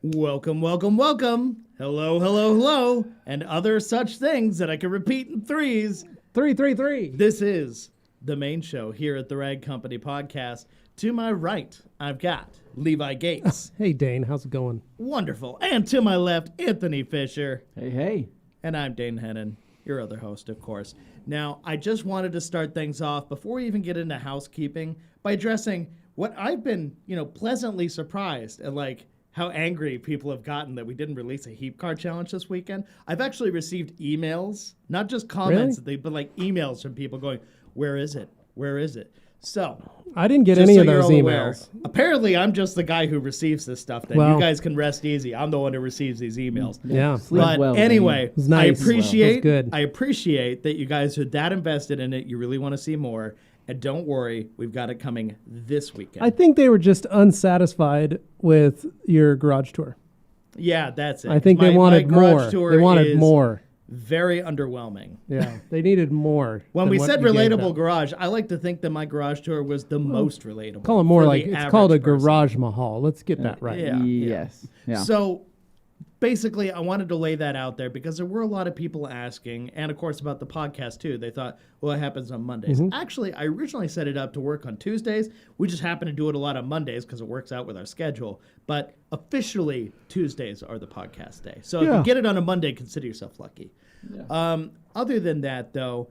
Welcome, welcome, welcome. Hello, hello, hello. And other such things that I can repeat in threes. 333. This is the main show here at the Rag Company podcast. To my right, I've got Levi Gates. Hey, Dane. How's it going? Wonderful. And to my left, Anthony Fisher. Hey, hey. And I'm Dane Hennon, your other host, of course. Now, I just wanted to start things off before we even get into housekeeping by addressing what I've been, pleasantly surprised at, how angry people have gotten that we didn't release a heap car challenge this weekend. I've actually received emails, not just comments, but emails from people going, where is it? Where is it? So I didn't get any of those emails. Aware, apparently, I'm just the guy who receives this stuff. Then you guys can rest easy. I'm the one who receives these emails. Yeah, but anyway, nice. I appreciate that you guys are that invested in it. You really want to see more. And don't worry, we've got it coming this weekend. I think they were just unsatisfied with your garage tour. Yeah, that's it. I think they wanted more. They wanted more. Very underwhelming. Yeah, they needed more. When we said relatable garage, I like to think that my garage tour was the most relatable. Call it more like it's called a garage mahal. Let's get that right. Yeah. Yes. Yeah. So basically, I wanted to lay that out there because there were a lot of people asking, and of course about the podcast too. They thought, well, it happens on Mondays. Mm-hmm. Actually, I originally set it up to work on Tuesdays. We just happen to do it a lot on Mondays because it works out with our schedule. But officially, Tuesdays are the podcast day. So if you get it on a Monday, consider yourself lucky. Yeah. Other than that, though,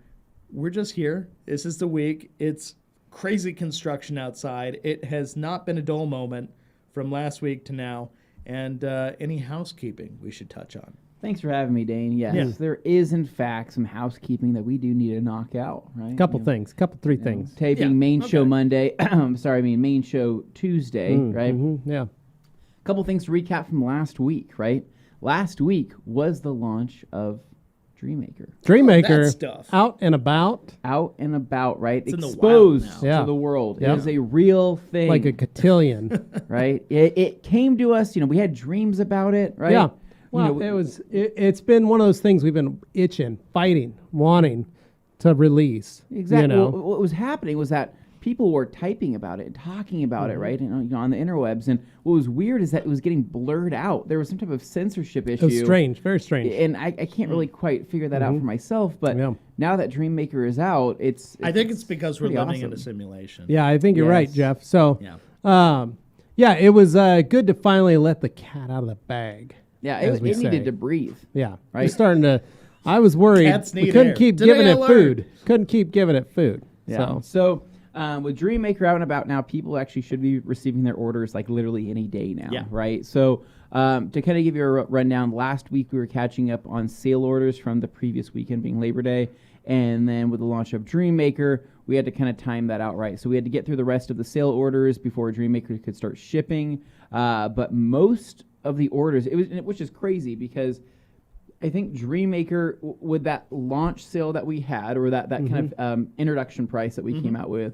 we're just here. This is the week. It's crazy construction outside. It has not been a dull moment from last week to now. And any housekeeping we should touch on? Thanks for having me, Dane. Yes, there is in fact some housekeeping that we do need to knock out. Right, Couple things, three things. Taping main show Monday. Main show Tuesday. Right. Yeah. Couple things to recap from last week. Right. Last week was the launch of Dream Maker. Dream Maker, that stuff. out and about, right? It's exposed in the wild to the world. Yep. It is a real thing. like a cotillion. right? It came to us. We had dreams about it. Right. Yeah. Well, it's been one of those things we've been itching, fighting, wanting to release. Exactly. What was happening was that people were typing about it and talking about it, right? And, on the interwebs. And what was weird is that it was getting blurred out. There was some type of censorship issue. It was strange, very strange. And I can't really quite figure that out for myself. But now that Dream Maker is out, I think it's because we're living in a simulation. Yeah, I think you're right, Jeff. So, it was good to finally let the cat out of the bag. Yeah, it needed to breathe. Yeah, right. I was worried. Cats need we couldn't air. keep Today giving I it learned. food. Couldn't keep giving it food. Yeah. So with Dream Maker out and about now, people actually should be receiving their orders like literally any day now. Yeah. Right. So to kind of give you a rundown, last week we were catching up on sale orders from the previous weekend being Labor Day, and then with the launch of Dream Maker, we had to kind of time that out right. So we had to get through the rest of the sale orders before Dream Maker could start shipping. But most of the orders, which is crazy because I think Dream Maker, with that launch sale that we had, or that kind of introduction price that we came out with,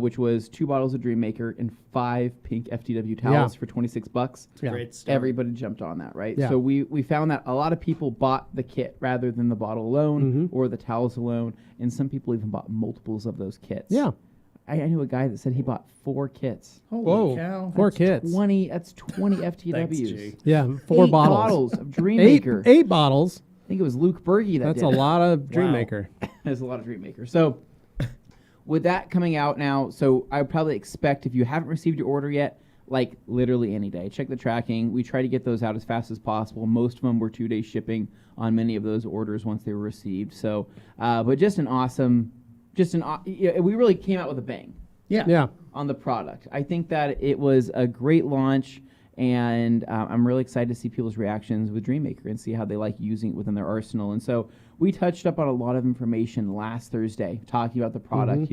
which was 2 bottles of Dream Maker and 5 pink FTW towels for $26. Great stuff. Everybody jumped on that, right? Yeah. So we found that a lot of people bought the kit rather than the bottle alone or the towels alone, and some people even bought multiples of those kits. Yeah. I knew a guy that said he bought 4 kits. Holy cow. 4 kits. 20 FTWs. Thanks, G. Yeah, 4 8 bottles. of Dream Maker. 8 bottles. I think it was Luke Berge that That's did a it. lot of Dream Wow. Maker. There's a lot of Dream Maker. So with that coming out now, so I would probably expect if you haven't received your order yet, like literally any day, check the tracking. We try to get those out as fast as possible. Most of them were 2-day shipping on many of those orders once they were received. So, but we really came out with a bang. Yeah. On the product. I think that it was a great launch, and I'm really excited to see people's reactions with Dream Maker and see how they like using it within their arsenal. And so we touched up on a lot of information last Thursday, talking about the product,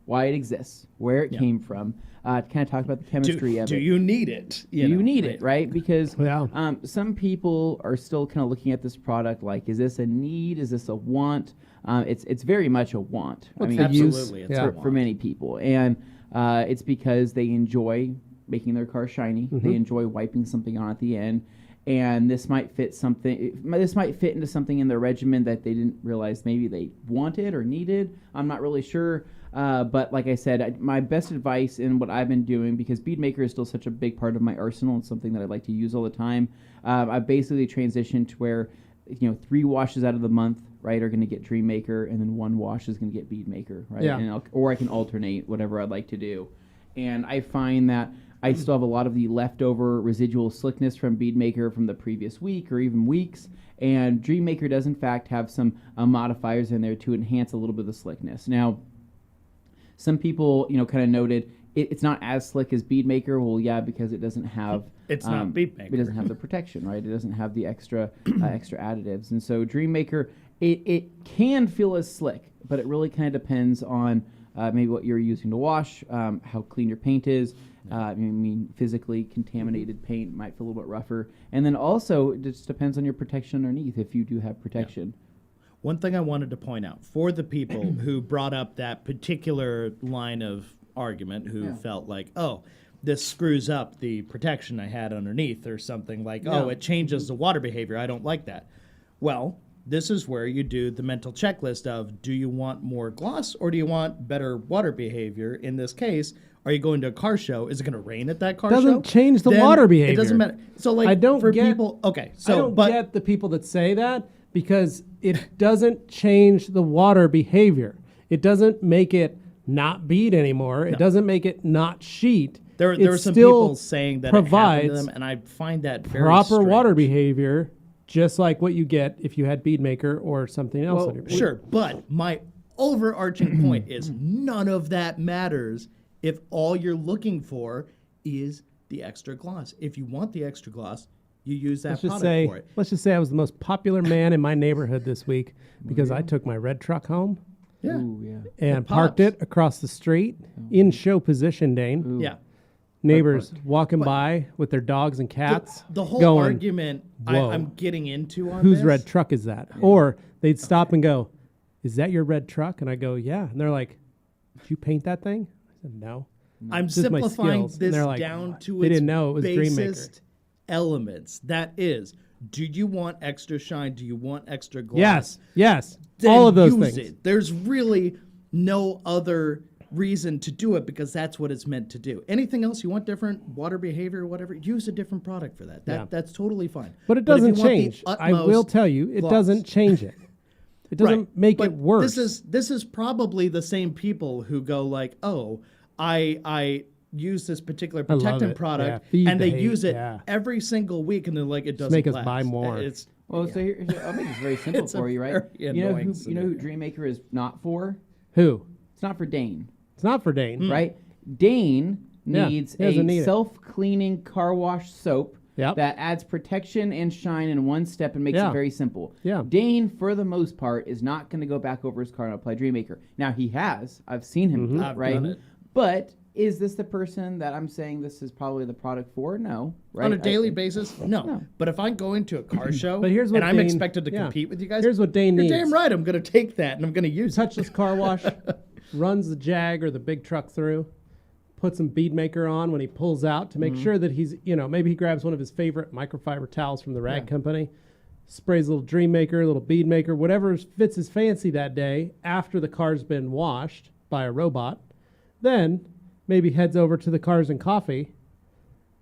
why it exists, where it came from, kind of talk about the chemistry of it. Do you need it? Do you need it, right? Because Yeah. some people are still kind of looking at this product like, is this a need? Is this a want? It's very much a want. Absolutely. It's a for want. many people. And it's because they enjoy making their car shiny. They enjoy wiping something on at the end. And this might fit into something in their regimen that they didn't realize maybe they wanted or needed. I'm not really sure. But like I said, my best advice in what I've been doing, because Bead Maker is still such a big part of my arsenal, it's something that I like to use all the time. I've basically transitioned to where 3 washes out of the month, right, are going to get Dream Maker, and then 1 wash is going to get Bead Maker, right? Yeah. Or I can alternate whatever I'd like to do. And I find that I still have a lot of the leftover residual slickness from Bead Maker from the previous week or even weeks. And Dream Maker does, in fact, have some modifiers in there to enhance a little bit of the slickness. Now, some people, kind of noted it's not as slick as Bead Maker. Well, yeah, because it doesn't have... It's not Bead Maker. It doesn't have the protection, right? It doesn't have the extra additives. And so Dream Maker, it can feel as slick, but it really kind of depends on maybe what you're using to wash, how clean your paint is. Physically contaminated paint might feel a little bit rougher. And then also, it just depends on your protection underneath, if you do have protection. Yeah. One thing I wanted to point out, for the people who brought up that particular line of argument, who felt like, oh, this screws up the protection I had underneath, or something like, oh, it changes the water behavior. I don't like that. Well, this is where you do the mental checklist of, do you want more gloss or do you want better water behavior? In this case, are you going to a car show? Is it going to rain at that car show? Doesn't change the Then water behavior. It doesn't matter. So, like, I don't for get, people, okay, so, I don't but get the people that say that, because it doesn't change the water behavior. It doesn't make it not bead anymore. It doesn't make it not sheet. There are some still people saying that it happened to provides them, and I find that very proper strange. water behavior, just like what you get if you had Bead Maker or something else. Well, on your paint. sure, but my overarching point is none of that matters if all you're looking for is the extra gloss. If you want the extra gloss, you use that Let's just product say, for it. let's just say I was the most popular man in my neighborhood this week because I took my red truck home Yeah. Ooh, yeah. and It parked pops. it across the street in show position, Dane. Ooh. Yeah. Neighbors walking by with their dogs and cats. The whole going, argument "Whoa, I'm getting into on whose this, red truck is that? Or they'd stop and go, is that your red truck? And I go, yeah. And they're like, did you paint that thing? I said, no. I'm Just my simplifying skills. And this they're like, down to they its didn't know it was Dream Maker. basest elements. That is, do you want extra shine? Do you want extra glass? Yes, yes. Then All of those use things. it. There's really no other reason to do it because that's what it's meant to do. Anything else you want different water behavior, whatever, use a different product for that. Yeah. That's totally fine. But it if doesn't you want the change. I will utmost tell you, it gloss- doesn't change it. It doesn't Right. make But it worse. This is probably the same people who go like, oh, I use this particular love protectant it. product Yeah. Feed and the they hate. use it Yeah. every single week and they're like, it doesn't make us last. buy more. It's Well, so I'll make this very simple It's a for you, right? very You know annoying who scenario. Dream Maker is not for? Who? It's not for Dane, It's not for Dane. right? Dane Yeah, needs he doesn't a need it. self-cleaning car wash soap Yep. that adds protection and shine in one step and makes Yeah. it very simple. Yeah. Dane, for the most part, is not going to go back over his car and apply Dream Maker. Now he has. I've seen him do it, I've right? done it. But is this the person that I'm saying this is probably the product for? No, right? on a daily I- basis. No. But if I'm going to a car show But here's what and I'm Dane- expected to yeah. compete with you guys, Here's what Dane you're needs. damn right I'm going to take that and I'm going to use it. Touchless car wash, runs the Jag or the big truck through, puts some bead maker on when he pulls out to make sure that he's, maybe he grabs one of his favorite microfiber towels from the rag company, sprays a little Dream Maker, a little bead maker, whatever fits his fancy that day after the car's been washed by a robot. Then maybe heads over to the Cars and Coffee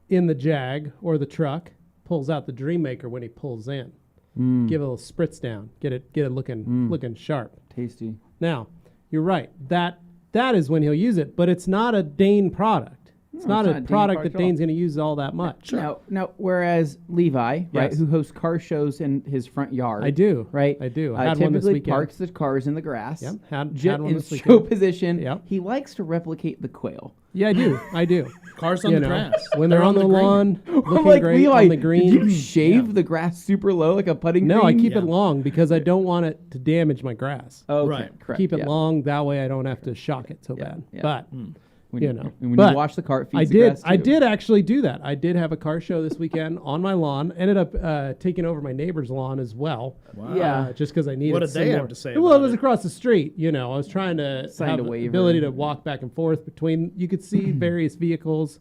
in the Jag or the truck, pulls out the Dream Maker when he pulls in. Give it a little spritz down, get it looking sharp. Tasty. Now, you're right. That is when he'll use it, but it's not a Dane product. It's not it's a not a Dane product product that at all. Dane's going to use all that much. Now, whereas Levi, right, Yes. who hosts car shows in his front yard, I do. right? I do. I had one this typically weekend. parks the cars in the grass. Yep, had one in this show weekend. position. Yep. He likes to replicate the quail. Yeah, I do. Cars on the grass. When they're on the green. lawn, looking like great Levi, on the green. did you shave the grass super low like a putting No, green? I keep Yeah. it long because I don't want it to damage my grass. Okay, Right. correct. Keep it yeah. long, that way I don't have to shock it so bad. yeah. But When when but you wash the car, it feeds I the did. grass I too. did actually do that. I did have a car show this weekend on my lawn. Ended up taking over my neighbor's lawn as well. Wow. Yeah. Just because I needed. What did some they have more. to say Well, about it was it? across the street. I was trying to Signed have a the waiver. ability to walk back and forth between. You could see various vehicles.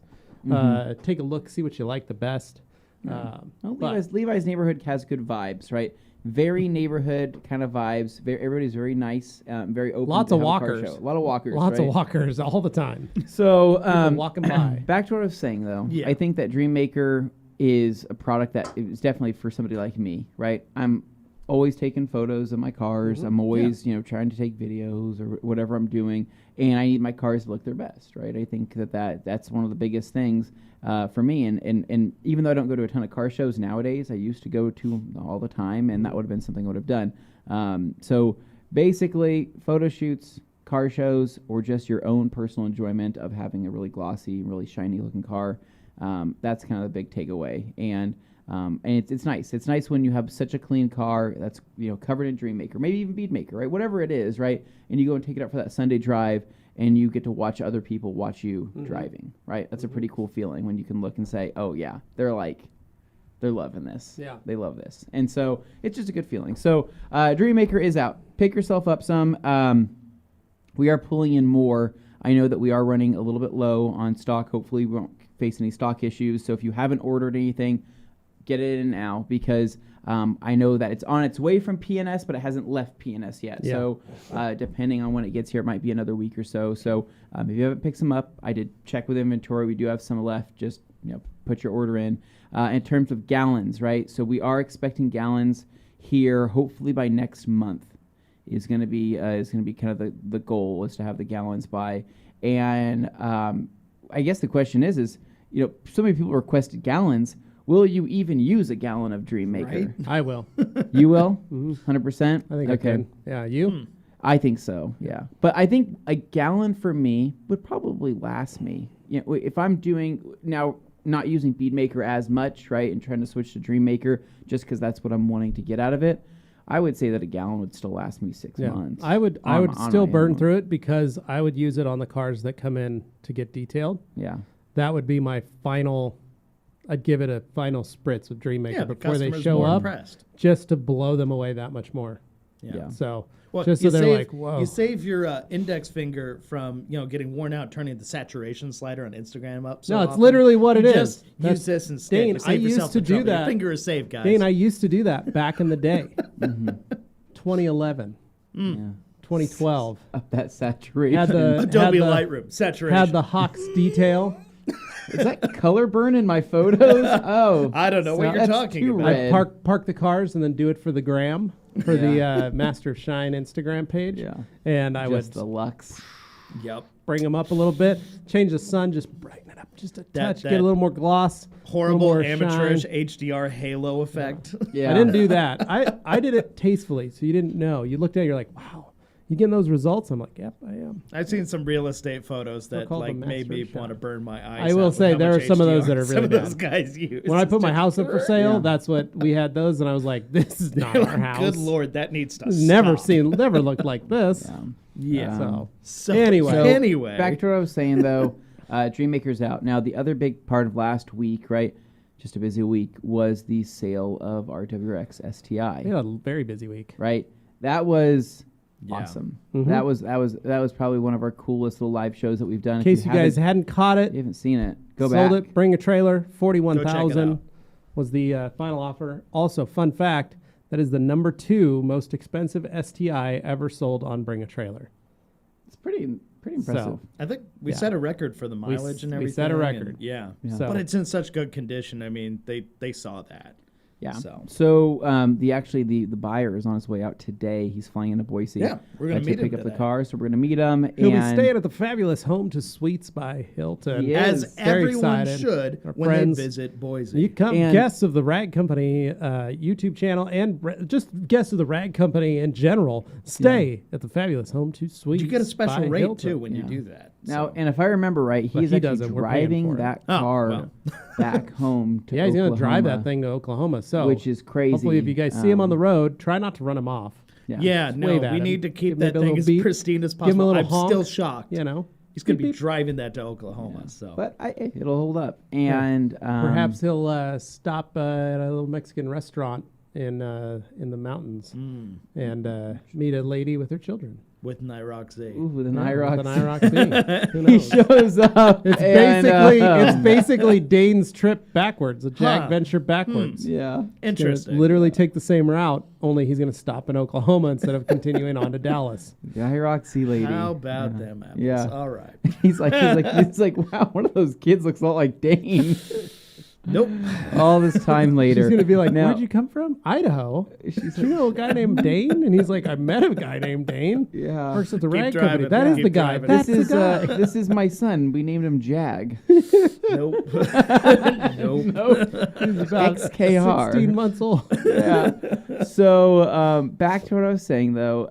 Take a look, see what you like the best. Well, But- Levi's neighborhood has good vibes, right? Very neighborhood kind of vibes. Everybody's very nice, very open. Lots to of have a car walkers. show. A lot of walkers. Lots right? of walkers all the time. So walking by. Back to what I was saying, though. Yeah. I think that Dream Maker is a product that is definitely for somebody like me, right? I'm always taking photos of my cars. I'm always, trying to take videos or whatever I'm doing, and I need my cars to look their best, right? I think that's one of the biggest things for me. And even though I don't go to a ton of car shows nowadays, I used to go to them all the time, and that would have been something I would have done. So basically, photo shoots, car shows, or just your own personal enjoyment of having a really glossy, really shiny looking car. That's kind of the big takeaway. And it's nice. It's nice when you have such a clean car that's covered in Dream Maker, maybe even Bead Maker, right? Whatever it is, right? And you go and take it out for that Sunday drive, and you get to watch other people watch you driving, right? That's a pretty cool feeling when you can look and say, oh yeah, they're loving this. Yeah. They love this. And so it's just a good feeling. So Dream Maker is out. Pick yourself up some. We are pulling in more. I know that we are running a little bit low on stock. Hopefully we won't face any stock issues. So if you haven't ordered anything, get it in now, because I know that it's on its way from P&S, but it hasn't left P&S yet. Yeah. So depending on when it gets here, it might be another week or so. So if you haven't picked some up, I did check with inventory. We do have some left. Just put your order in. In terms of gallons, right? So we are expecting gallons here, hopefully by next month. Is going to be kind of the goal, is to have the gallons by. And I guess the question is so many people requested gallons. Will you even use a gallon of Dream Maker? Right. I will. You will? 100%? I think I can. Yeah, you? I think so, yeah. But I think a gallon for me would probably last me. If I'm doing... Now, not using Bead Maker as much, right, and trying to switch to Dream Maker just because that's what I'm wanting to get out of it, I would say that a gallon would still last me 6 months. I would on still my burn own. through it because I would use it on the cars that come in to get detailed. Yeah. That would be my final. I'd give it a final spritz of Dream Maker Yeah, the before they customer's show more up, impressed. just to blow them away that much more. Yeah. So Well, just so you they're save, like, whoa. You save your index finger from getting worn out, turning the saturation slider on Instagram up. So No, it's often. literally what You it just is. Use That's- this instead. Dane, You save I used yourself to the do trouble. Your that. finger is saved, guys. Dane, I used to do that back in the day. 2011, Yeah. 2012. Up that saturation. Had the Adobe had the, Lightroom saturation. had the Hawks detail. Is that color burn in my photos? Oh. I don't know what you're that's talking too about. red. I'd park the cars and then do it for the gram, for the Master of Shine Instagram page. Yeah. And I Just would the Lux. Yep. bring them up a little bit, change the sun, just brighten it up just a touch, that get a little more gloss. Horrible a little more amateurish shine. HDR halo effect. Yeah. I didn't do that. I did it tastefully, so you didn't know. You looked at it, you're like, wow, you getting those results? I'm like, yep, I am. I've seen some real estate photos that called the like made me master want to shot. burn my eyes. I will out with say how there much are some of those HDR that are some really of those bad. guys use. When I put my house up for sale, Yeah. that's what we had those, and I was like, this is not our house. Good Lord, that needs to Never stop. never looked like this. Yeah. So Anyway, So, back to what I was saying though, Dream Maker's out. Now the other big part of last week, right? Just a busy week, was the sale of our WRX STI. we had a very busy week. Right? That was Yeah. awesome. Mhm. That was probably one of our coolest little live shows that we've done. In If case you guys hadn't caught it, you haven't seen it, go sold back. it, bring a trailer, Go check it 41,000 out. was the final offer. Also, fun fact, that is the number 2 most expensive STI ever sold on Bring a Trailer. It's pretty impressive. So, I think we Yeah. set a record for the mileage and we everything. set a and record. yeah. So- But it's in such good condition. I mean, they saw that. Yeah. So. The buyer is on his way out today. He's flying into Boise. Yeah, we're gonna to meet him pick up the today. car. So we're gonna meet him. he'll be and staying at the fabulous Home to Suites by Hilton. He As is. Very everyone excited. should Our when friends. they visit Boise. You come And- guests of the Rag Company YouTube channel and just guests of the Rag Company in general stay at the fabulous Home to Suites. you get a special by rate Hilton. too when you Yeah. do that. Now, So. and if I remember right, But he's he actually doesn't. We're paying driving for it. that Oh, car well. back home to Yeah, he's going to drive Oklahoma, that thing to Oklahoma. So which is crazy. hopefully, if you guys see him on the road, try not to run him off. Yeah, Just no, wave at we him. need to Give keep him that maybe a thing little as beep. pristine as Give him a possible. little I'm honk. still shocked. You know, He's going to Beep, be beep. driving that to Oklahoma. So. But it'll hold up. And perhaps he'll stop at a little Mexican restaurant in the mountains and meet a lady with her children. With Nyrox Z. ooh, with an Yeah, IROC. with an IROC. Who He knows? shows up. It's and, basically Dane's trip backwards, a Jag Huh. venture backwards. yeah. Gonna Interesting. literally take the same route, only he's going to stop in Oklahoma instead of continuing on to Dallas. The IROC lady. How about them apples? Yeah. All right. He's like, wow, one of those kids looks a lot like Dane. Nope. All this time later. She's going to be like, Now- where'd you come from? Idaho. Do you know a guy named Dane? And he's like, I met a guy named Dane. Yeah. Works at the Keep rag driving, company. That is keep the guy. driving. That's This the is guy. this is my son. We named him Jag. Nope. Nope. He's about XKR. 16 months old. Yeah. So back to what I was saying though.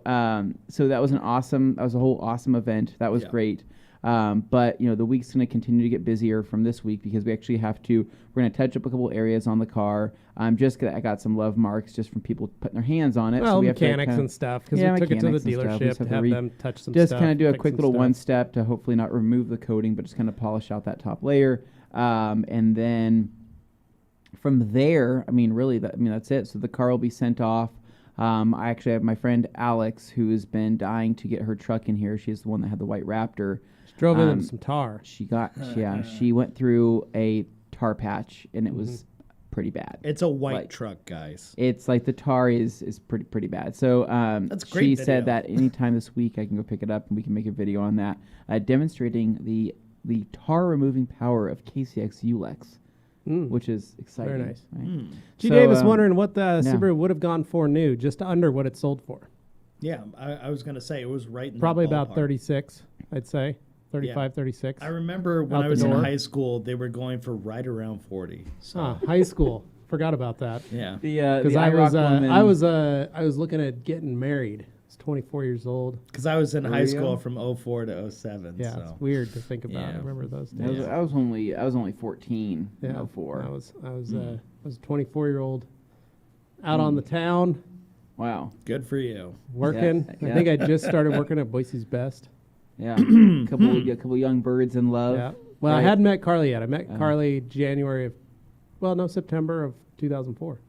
So that was a whole awesome event. That was Yeah. great. But the week's going to continue to get busier from this week because we actually we're going to touch up a couple areas on the car. I got some love marks just from people putting their hands on it. Well, we have to mechanics kinda- and stuff, because Yeah, we took it to the mechanics and stuff. We dealership just to have to have re- them touch some just stuff. kind of do a fix quick some little stuff. one step to hopefully not remove the coating, but just kind of polish out that top layer. And then from there, that's it. So the car will be sent off. I actually have my friend Alex, who has been dying to get her truck in here. She's the one that had the white Raptor. Drove in some tar. She went through a tar patch, and it was pretty bad. It's a white Like- truck, guys. It's like the tar is pretty bad. So That's great she video. said that anytime this week I can go pick it up and we can make a video on that, demonstrating the tar removing power of KCX ULEX, which is exciting. Very nice. Right? G. So, Davis wondering what the yeah. Subaru would have gone for new, just under what it sold for. Yeah, I was going to say it was right in Probably the about ballpark. 36, I'd say. 35, 36. I remember when Out I the was in door. high school, they were going for right around 40. So, High school. Forgot about that. yeah. The Because IROC woman, I was looking at getting married, was 24 years old. Because I was in high you school go. from 04 to 07. Yeah, so. it's weird to think about. Yeah. I remember those I days. was, I was only 14 Yeah, in 04. I was a 24-year-old out on the town Wow. Good for you. working. Yeah. I think I just started working at Boise's Best. Yeah. couple young birds in love. Yeah. Well, I right? hadn't met Carly yet. I met Carly September of 2004.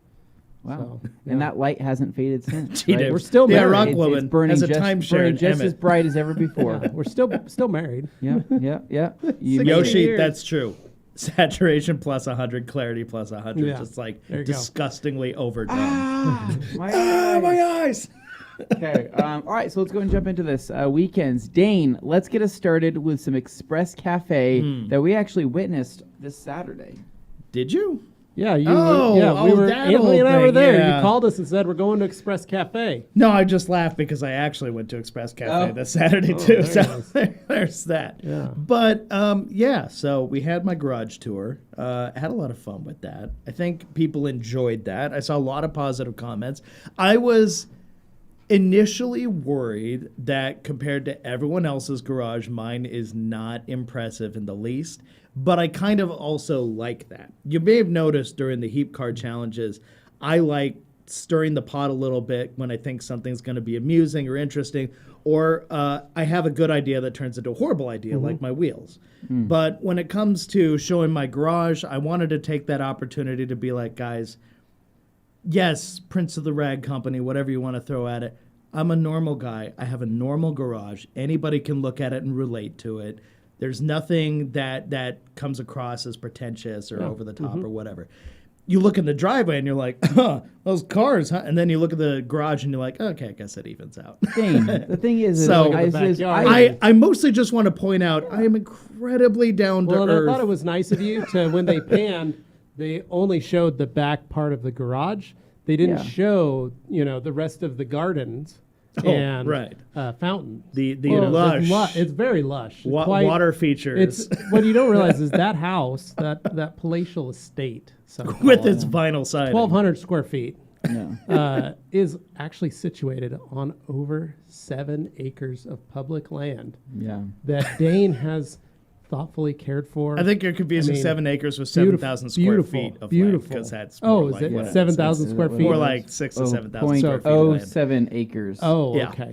Wow. So, And yeah. that light hasn't faded since. She right? did. We're still Yeah, married. Rock It's Woman burning has a just, timeshare burning in just as Emmett. bright as ever before. Yeah, we're still married. Yeah. You 16 Yoshi, years. that's true. Saturation plus 100, clarity plus 100. Yeah. Just like There you go. disgustingly overdone. my eyes! Okay. All right. So let's go and jump into this. Weekends. Dane, let's get us started with some Express Cafe that we actually witnessed this Saturday. Did you? Yeah, you. Oh, yeah, we oh, were. that Anthony whole and I were thing, there. yeah. You called us and said we're going to Express Cafe. No, I just laughed because I actually went to Express Cafe Oh. this Saturday Oh, too. very So nice. there's that. Yeah. But yeah, so we had my garage tour. Had a lot of fun with that. I think people enjoyed that. I saw a lot of positive comments. I was initially worried that compared to everyone else's garage, mine is not impressive in the least. But I kind of also like that. You may have noticed during the heap card challenges, I like stirring the pot a little bit when I think something's going to be amusing or interesting, or I have a good idea that turns into a horrible idea, like my wheels. But when it comes to showing my garage, I wanted to take that opportunity to be like, guys, yes, Prince of the Rag Company, whatever you want to throw at it. I'm a normal guy. I have a normal garage. Anybody can look at it and relate to it. There's nothing that comes across as pretentious or over the top or whatever. You look in the driveway and you're like, huh, those cars, huh? And then you look at the garage and you're like, okay, I guess it evens out. Dane, the thing is, So- Look at the backyard. I mostly just want to point out I am incredibly down to Well, and I earth. thought it was nice of you to when they panned, they only showed the back part of the garage. They didn't Yeah. show, the rest of the gardens Oh, and right. fountains. The Well, lush it's very lush. water features It's what you don't realize is that house, that palatial estate, with its vinyl siding. 1,200 square feet, no. is actually situated on over 7 acres of public land Yeah. that Dane has thoughtfully cared for. I think you're confusing 7 acres with 7,000 square feet of land because that's more is like it what 7,000 square feet? More like 6,000 to 7,000 square feet of Oh, land. 7 acres. Oh, Yeah. okay.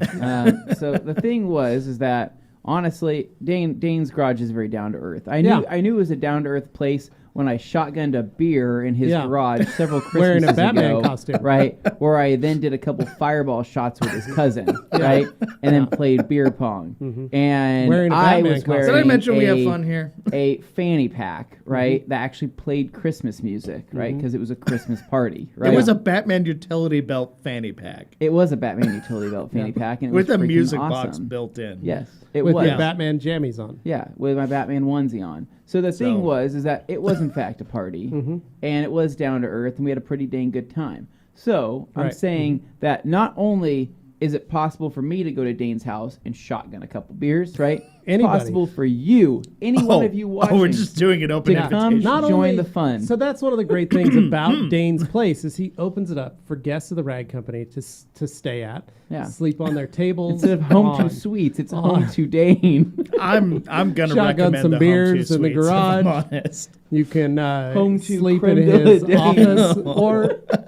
So the thing is that honestly, Dane's garage is very down to earth. I knew it was a down to earth place when I shotgunned a beer in his Yeah. garage several Christmases Wearing a Batman ago, costume. right? Where I then did a couple fireball shots with his cousin, right? And then played beer pong. And Wearing a I Batman was costume. wearing Did I mention we have a- fun here? a fanny pack, right? That actually played Christmas music, right? Because it was a Christmas party, right? It was a Batman utility belt fanny pack It was a Batman utility belt fanny pack, and it with was a freaking music awesome. box built in. Yes, it With was. the Batman jammies on. Yeah, with my Batman onesie on. So the thing is that it was in fact a party, and it was down to earth, and we had a pretty dang good time. So I'm Right. saying that not only is it possible for me to go to Dane's house and shotgun a couple beers, right? It's Anybody. possible for you, any one of you watching, we're just doing an open to come invitation. Not join only- the fun. So that's one of the great things about Dane's place is he opens it up for guests of the Rag Company to stay at, Yeah. sleep on their tables. Instead of home on- to suites, it's home to Dane. I'm gonna Shotgun recommend some the beers home in the two suites, if I'm garage. honest. You can Home to sleep creme in de his la Dane. office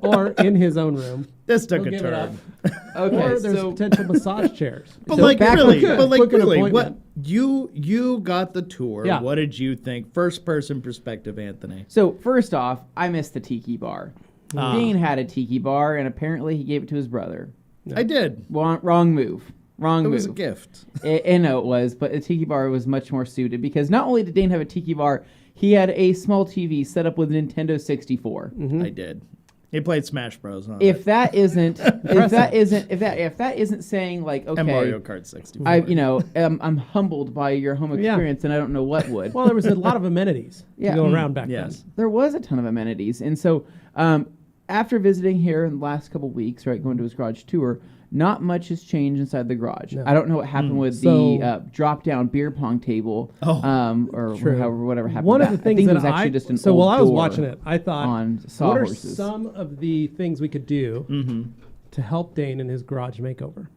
or in his own room. This took He'll a give it up. turn. Okay, Or there's so potential massage chairs. But So like back- really, book an what appointment. you got the tour. Yeah. What did you think? First person perspective, Anthony. So first off, I missed the tiki bar. Ah. Dane had a tiki bar, and apparently he gave it to his brother. I did. Wrong move. Wrong It move. was a gift. I know it was, but the tiki bar was much more suited because not only did Dane have a tiki bar, he had a small TV set up with a Nintendo 64. I did. He played Smash Bros. On If it. that isn't, if that isn't saying like, okay, And Mario Kart 64. I'm humbled by your home Yeah. experience, and I don't know what would. Well, there was a lot of amenities Yeah. to go around back yes. There was a ton of amenities, and so after visiting here in the last couple weeks, right, going to his garage tour, not much has changed inside the garage. No. I don't know what happened with So- the drop-down beer pong table, or True. whatever happened. One with of the that. things I think that it was actually just an so old while I was door watching it, I thought, on what are sawhorses. some of the things we could do to help Dane in his garage makeover?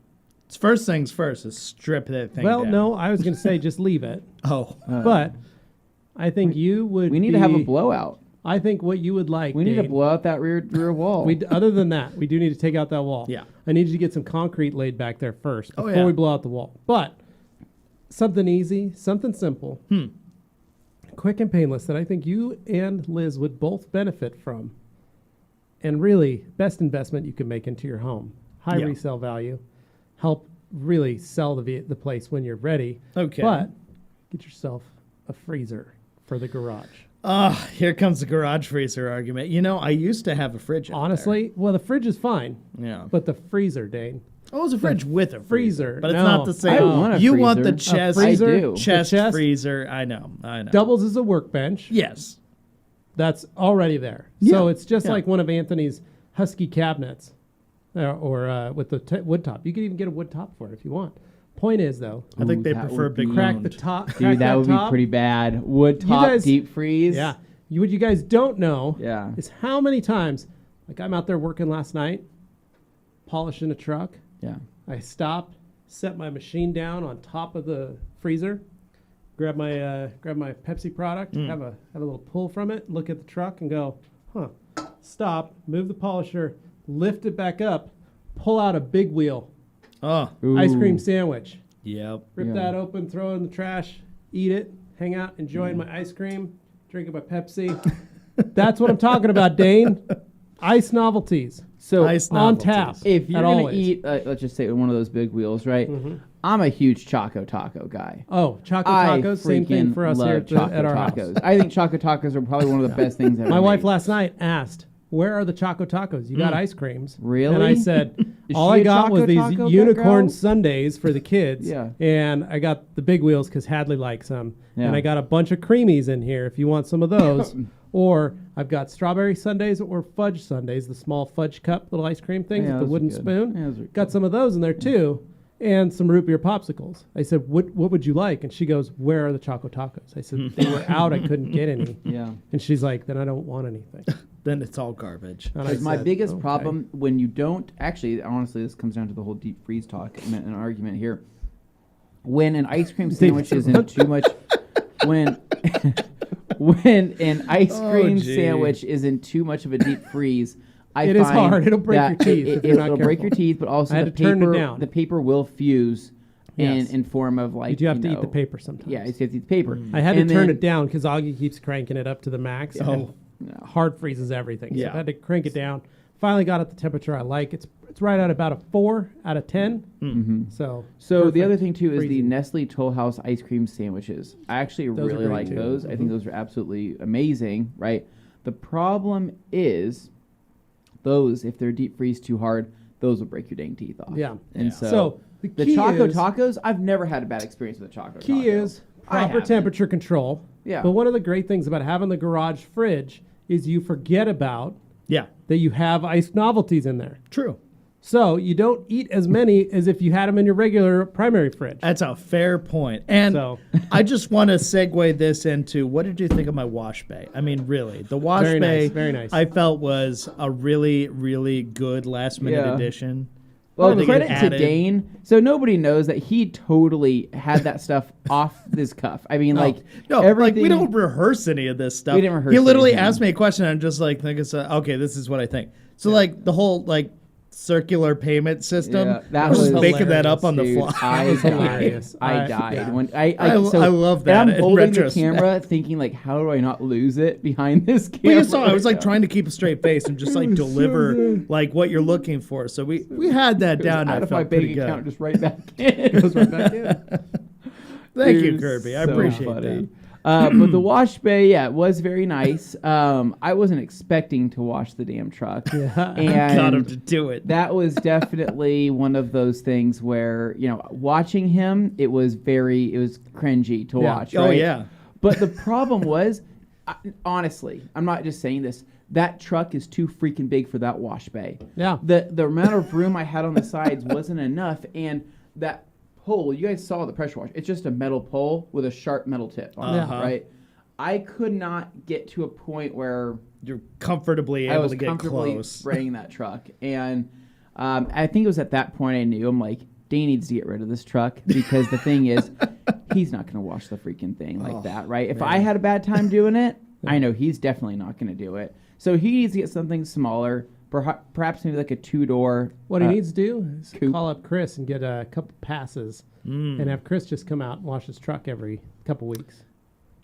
First things first is strip that thing Well, down. no, I was going to say just leave it. Oh. But I think you would. We need to have a blowout. I think what you would like. We need to Dane, blow out that rear wall. Other than that, we do need to take out that wall. Yeah. I need you to get some concrete laid back there first Oh, before yeah. we blow out the wall. But something easy, something simple, quick and painless that I think you and Liz would both benefit from. And really, best investment you can make into your home. High Yeah. resale value. Help really sell the place when you're ready. Okay. But get yourself a freezer for the garage. Here comes the garage freezer argument. You know, I used to have a fridge. out Honestly, well, the fridge is fine. there. Yeah. But the freezer, Dane. Oh, it was a fridge with a freezer. but it's No. not the same. I want a you freezer. want the A chest, freezer? I do. chest The chest? freezer. I know. Doubles as a workbench. Yes. That's already there. Yeah. So it's just Yeah. like one of Anthony's Husky cabinets or with the wood top. You could even get a wood top for it if you want. Point is, though, I think they that prefer would big be- crack the round. top. crack Dude, that would top. be pretty bad. Wood top guys- deep freeze. Yeah. What you guys don't know Yeah. is how many times, like I'm out there working last night, polishing a truck. Yeah. I stopped, set my machine down on top of the freezer, grab my Pepsi product, have a little pull from it, look at the truck, and go, stop, move the polisher, lift it back up, pull out a big wheel Oh. ice cream Ooh. sandwich, Yep. rip Yeah. that open, throw it in the trash, eat it, hang out, enjoying my ice cream, drinking my Pepsi. That's what I'm talking about, Dane. Ice novelties. So Ice on novelties. tap. if you're at gonna always. eat, let's just say one of those big wheels, right? I'm a huge Choco Taco guy. Oh, Choco I Tacos, same thing freaking for us here love at, Choco at our Tacos. house. I think Choco Tacos are probably one of the best things ever. My wife made. last night asked, "Where are the Choco Tacos? You got ice creams?" Really? And I said, Is "All she I a got was Choco these Taco unicorn girl? sundaes for the kids, Yeah. and I got the big wheels because Hadley likes them, Yeah. and I got a bunch of creamies in here if you want some of those, or I've got strawberry sundaes or fudge sundaes, the small fudge cup little ice cream things Yeah, with the those are wooden good. spoon. Yeah, those are Got some of those in there too." And some root beer popsicles. I said, what would you like? And she goes, "Where are the Choco Tacos?" I said, "They were out. I couldn't get any." Yeah. And she's like, "Then I don't want anything." Then it's all garbage. And I Because my said, biggest "Okay." problem when you don't actually, honestly, this comes down to the whole deep freeze talk and an argument here. When an ice cream sandwich is in too much, when an ice Oh, cream gee. sandwich is in too much of a deep freeze, I It is find hard. It'll break that your teeth if you're not it'll break your careful. teeth, but also I had the to turn it paper. down. The paper will fuse Yes. in form of like. You do have to eat know, the paper sometimes. Yeah, you have to eat the paper. I had to And turn then- it down because Augie keeps cranking it up to the max. Oh. And No. hard freezes everything. So Yeah. I had to crank it down. Finally got it the temperature I like. It's right at about a 4 out of 10. Mm-hmm. So So the perfect other thing too is the freezing. Nestle Toll House ice cream sandwiches. I actually Those are really great, like too. those. I think those are absolutely amazing, right? The problem is those, if they're deep freeze too hard, those will break your dang teeth off. Yeah. And Yeah. so, the the key Choco is, Tacos, I've never had a bad experience with a Choco Taco. key is I proper haven't. temperature control. Yeah. But one of the great things about having the garage fridge is you forget about Yeah. that you have ice novelties in there. True. So you don't eat as many as if you had them in your regular primary fridge. That's a fair point. And So- I just want to segue this into what did you think of my wash bay? I mean, really, the wash Very bay nice, very nice. I felt was a really, really good last minute Yeah. addition. Well, I think credit it to added- Dane. So nobody knows that he totally had that stuff off his cuff. I mean, like No, everything. like we don't rehearse any of this stuff. We didn't rehearse He literally anything. asked me a question and I'm just like, okay, this is what I think. So like the whole like circular payment system, Yeah, that I was was just making that hilarious, up on the Dude, fly. I was died. hilarious. I died Yeah. when I love and that I'm in holding the retrospect. camera, thinking like, how do I not lose it behind this Well, camera? you saw I was like trying to keep a straight face and just like deliver like what you're looking for. So we had that down. out I of my felt pretty bank good. account, just right back in. Goes right back in. Thank you, Dude, Kirby. I so appreciate funny. that. But the wash bay, yeah, it was very nice. I wasn't expecting to wash the damn truck. Yeah. And Got him to do it. that was definitely one of those things where, you know, watching him, it was cringy to Yeah. watch. Oh right? yeah. But the problem was, honestly, I'm not just saying this. That truck is too freaking big for that wash bay. Yeah. The amount of room I had on the sides wasn't enough, and that pole, you guys saw the pressure wash. It's just a metal pole with a sharp metal tip on it, Uh-huh. right? I could not get to a point where You're comfortably I able was to get comfortably close. spraying that truck, and I think it was at that point I knew I'm like, Dane needs to get rid of this truck because the thing is, he's not going to wash the freaking thing like that, right? If I had a bad time doing it, I know he's definitely not going to do it. So he needs to get something smaller, perhaps maybe like a 2-door. What he needs to do is coupe. call up Chris and get a couple passes and have Chris just come out and wash his truck every couple weeks.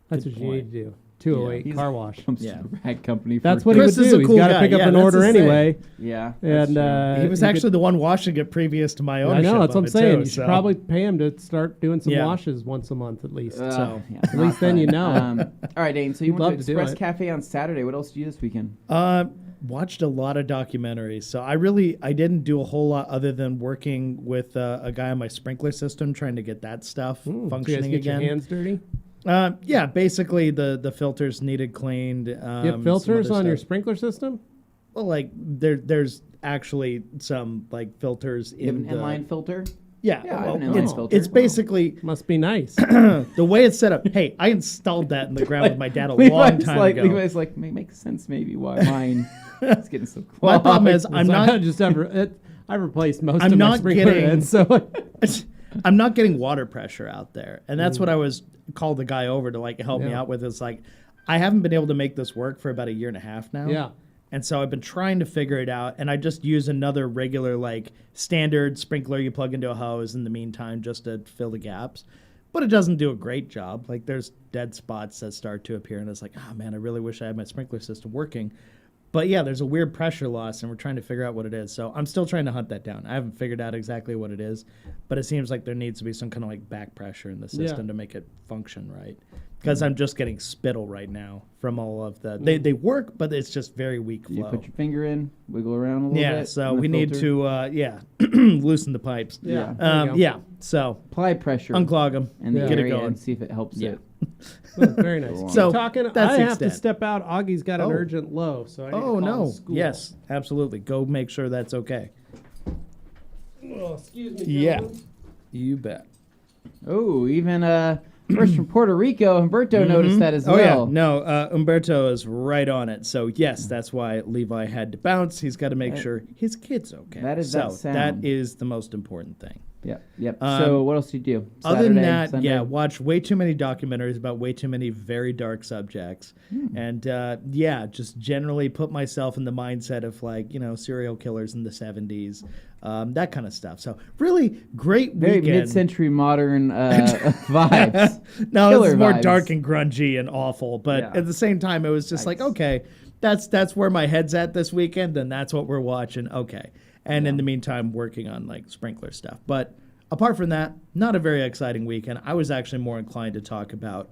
That's Good what you point. need to do. 208 He's- car wash. Comes to the rag company. That's for what he Chris would is do. a He's cool got to guy. pick up Yeah, an that's order his thing. anyway. Yeah. And He was you actually could- the one washing it previous to my I ownership. know, that's what I'm of it, saying. too, You should so. probably pay him to start doing some Yeah. washes once a month at least. So, yeah, At least then you know. All right, Dane. So you You'd went love to to do Express it. Cafe on Saturday. What else did you do this weekend? Watched a lot of documentaries. So I didn't do a whole lot other than working with a guy on my sprinkler system, trying to get that stuff Did you guys functioning get again. your hands dirty? Yeah, basically the filters needed cleaned. You have filters on your sprinkler system? Well, like there's actually some like filters You have in an the inline filter. Yeah, Yeah, I have well, an inline it's, filter. it's basically Must be nice. the way it's set up. Hey, I installed that in the ground with my dad a long Levi's time like, ago. Levi's like, makes sense maybe why mine is getting so clogged. My problem is I'm So not I replaced most I'm of my not sprinkler getting- heads, so I'm not getting water pressure out there, and that's what I was called the guy over to like help me Yeah. out with. It's like I haven't been able to make this work for about a year and a half now. yeah. And so I've been trying to figure it out, and I just use another regular, like, standard sprinkler you plug into a hose in the meantime just to fill the gaps. But it doesn't do a great job. Like, there's dead spots that start to appear, and it's like, oh, man, I really wish I had my sprinkler system working. But, yeah, there's a weird pressure loss, and we're trying to figure out what it is. So I'm still trying to hunt that down. I haven't figured out exactly what it is, but it seems like there needs to be some kind of, like, back pressure in the system to make it function right. Because I'm just getting spittle right now from all of the... They work, but it's just very weak flow. You put your finger in, wiggle around a little bit. Yeah, so in the we need filter. to, loosen the pipes. Yeah. There you go. Yeah, so apply pressure unclog them in the Yeah. get it area going. and see if it helps Yeah. it. Oh, very nice. So, talking, that's I the have to extent. step out. Augie's got an Oh. urgent low, so I need to Oh, call no. the school. Yes, absolutely. Go make sure that's okay. Oh, excuse me, Yeah. gentlemen. You bet. Oh, even first from Puerto Rico, Humberto noticed that as Oh, well. yeah. No, Umberto is right on it. So, yes, that's why Levi had to bounce. He's got to make sure his kid's okay. That is so that sound. that is the most important thing. Yep. So what else did you do? Other than Saturday, that, Sunday? yeah, watched way too many documentaries about way too many very dark subjects. And just generally put myself in the mindset of like, serial killers in the 70s, that kind of stuff. So really great very weekend. mid-century modern vibes. No, Killer this is more vibes. dark and grungy and awful. But Yeah. at the same time, it was just like, Nice. okay, that's where my head's at this weekend, and that's what we're watching. Okay. And in the meantime, working on like sprinkler stuff. But apart from that, not a very exciting weekend. I was actually more inclined to talk about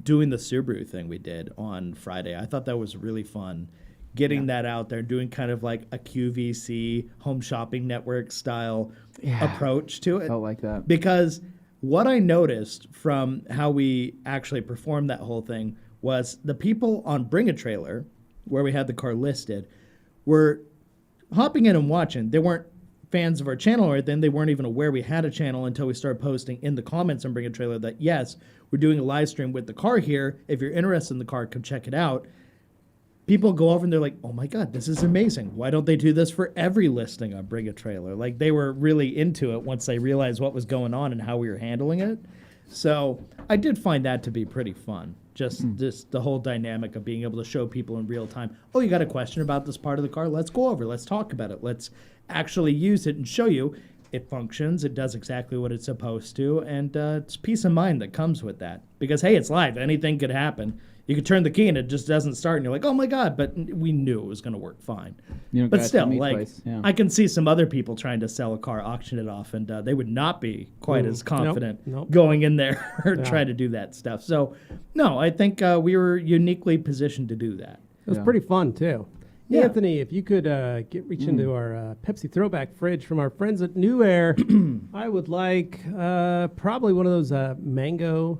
doing the Subaru thing we did on Friday. I thought that was really fun. Getting that out there, doing kind of like a QVC home shopping network style approach to it. Felt like that. Because what I noticed from how we actually performed that whole thing was the people on Bring a Trailer, where we had the car listed, were hopping in and watching. They weren't fans of our channel or anything. They weren't even aware we had a channel until we started posting in the comments on Bring a Trailer that, yes, we're doing a live stream with the car here. If you're interested in the car, come check it out. People go over and they're like, oh my God, this is amazing. Why don't they do this for every listing on Bring a Trailer? Like, they were really into it once they realized what was going on and how we were handling it. So I did find that to be pretty fun. Just the whole dynamic of being able to show people in real time, oh, you got a question about this part of the car? Let's go over. Let's talk about it. Let's actually use it and show you it functions. It does exactly what it's supposed to. And it's peace of mind that comes with that. Because, hey, it's live. Anything could happen. You could turn the key and it just doesn't start. And you're like, oh, my God. But we knew it was going to work fine. You don't But gotta still, tell me like, twice. Yeah. I can see some other people trying to sell a car, auction it off, and they would not be quite as confident Nope. going in there or Yeah. try to do that stuff. So, no, I think we were uniquely positioned to do that. It was Yeah. pretty fun, too. Yeah. Anthony, if you could reach into our Pepsi throwback fridge from our friends at New Air, I would like probably one of those mango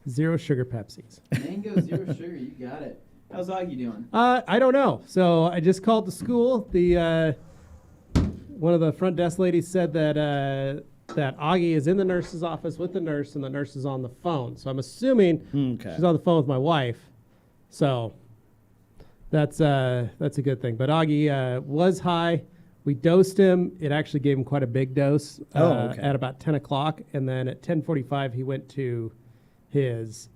zero sugar Pepsis. Mango zero sugar, you got it. How's Augie doing? I don't know. So I just called the school. The one of the front desk ladies said that that Augie is in the nurse's office with the nurse, and the nurse is on the phone. So I'm assuming Okay. she's on the phone with my wife. So that's a good thing. But Augie was high We dosed him. It actually gave him quite a big dose Okay. at about 10 o'clock. And then at 10:45, he went to his,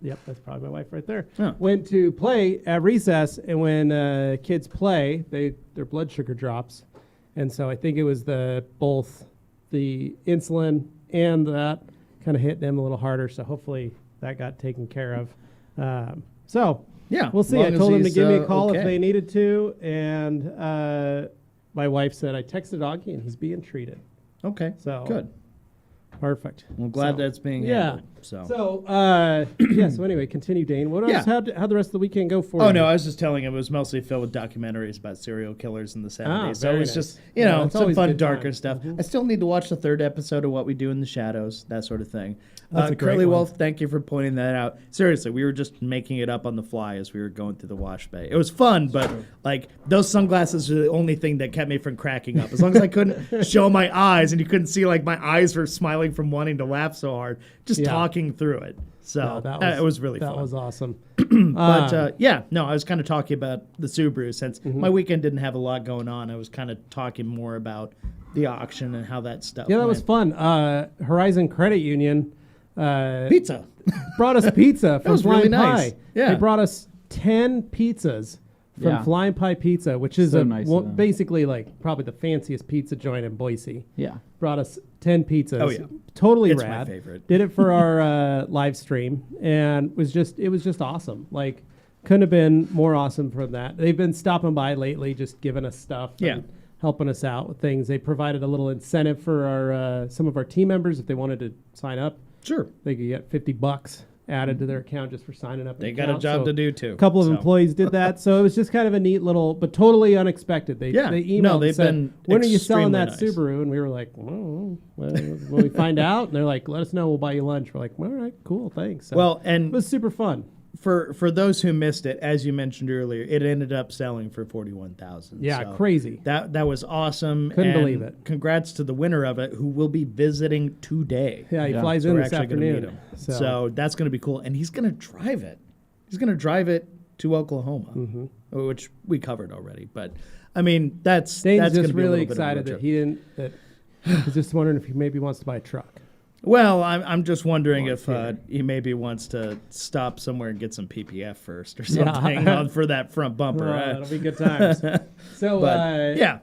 yep, that's probably my wife right there, went to play at recess. And when kids play, their blood sugar drops. And so I think it was both the insulin and that kind of hit them a little harder. So hopefully that got taken care of. Yeah, We'll see. long I as told them to he's, give me a call okay. if they needed to, and my wife said I texted Augie and he's being treated. Okay, So good. Perfect. I'm glad that's being handled. So. So anyway, continue, Dane. What else? How'd the rest of the weekend go for you? Oh, no, I was just telling him it was mostly filled with documentaries about serial killers in the 70s. So it very was nice. just, Yeah, it's some always fun, good darker time. stuff. Mhm. I still need to watch the 3rd episode of What We Do in the Shadows, that sort of thing. That's a great Curly one. Wolf, thank you for pointing that out. Seriously, we were just making it up on the fly as we were going through the wash bay. It was fun, but, those sunglasses are the only thing that kept me from cracking up. As long as I couldn't show my eyes and you couldn't see, my eyes were smiling from wanting to laugh so hard, just talking through it. So it was really fun. That was awesome. But I was kind of talking about the Subaru since my weekend didn't have a lot going on. I was kind of talking more about the auction and how that stuff Yeah, that went. was fun. Horizon Credit Union Pizza. brought us pizza from was Flying really nice. Pie. Yeah. They brought us 10 pizzas from Yeah. Flying Pie Pizza, which is So nice of them. basically probably the fanciest pizza joint in Boise. Yeah. Brought us 10 pizzas. Oh, yeah. Totally It's my rad. favorite. Did it for our live stream, and it was just awesome. Couldn't have been more awesome from that. They've been stopping by lately, just giving us stuff. Yeah. And helping us out with things. They provided a little incentive for our some of our team members if they wanted to sign up. Sure. They could get $50 added to their account just for signing up. They got a job to do, too. A couple of So. employees did that, so it was just kind of a neat little, but totally unexpected. They emailed No, and they've said, been when are you selling that extremely nice. Subaru? And we were like, well, when we find out, and they're like, let us know, we'll buy you lunch. We're like, all right, cool, thanks. So Well, it and was super fun. for those who missed it, as you mentioned earlier, it ended up selling for $41,000. Yeah, So crazy. That was awesome. Couldn't and believe it. Congrats to the winner of it, who will be visiting today. Yeah, he Yeah. flies So in we're this actually going to meet afternoon. him. So that's going to be cool, and he's going to drive it. He's going to drive it to Oklahoma, which we covered already. But I mean, Dane's that's going just to be really a little excited bit of that a road he didn't. That he's just wondering if he maybe wants to buy a truck. Well, I'm just wondering if kidding. he maybe wants to stop somewhere and get some PPF first or Yeah. something for that front bumper. That'll be good times. So, But yeah.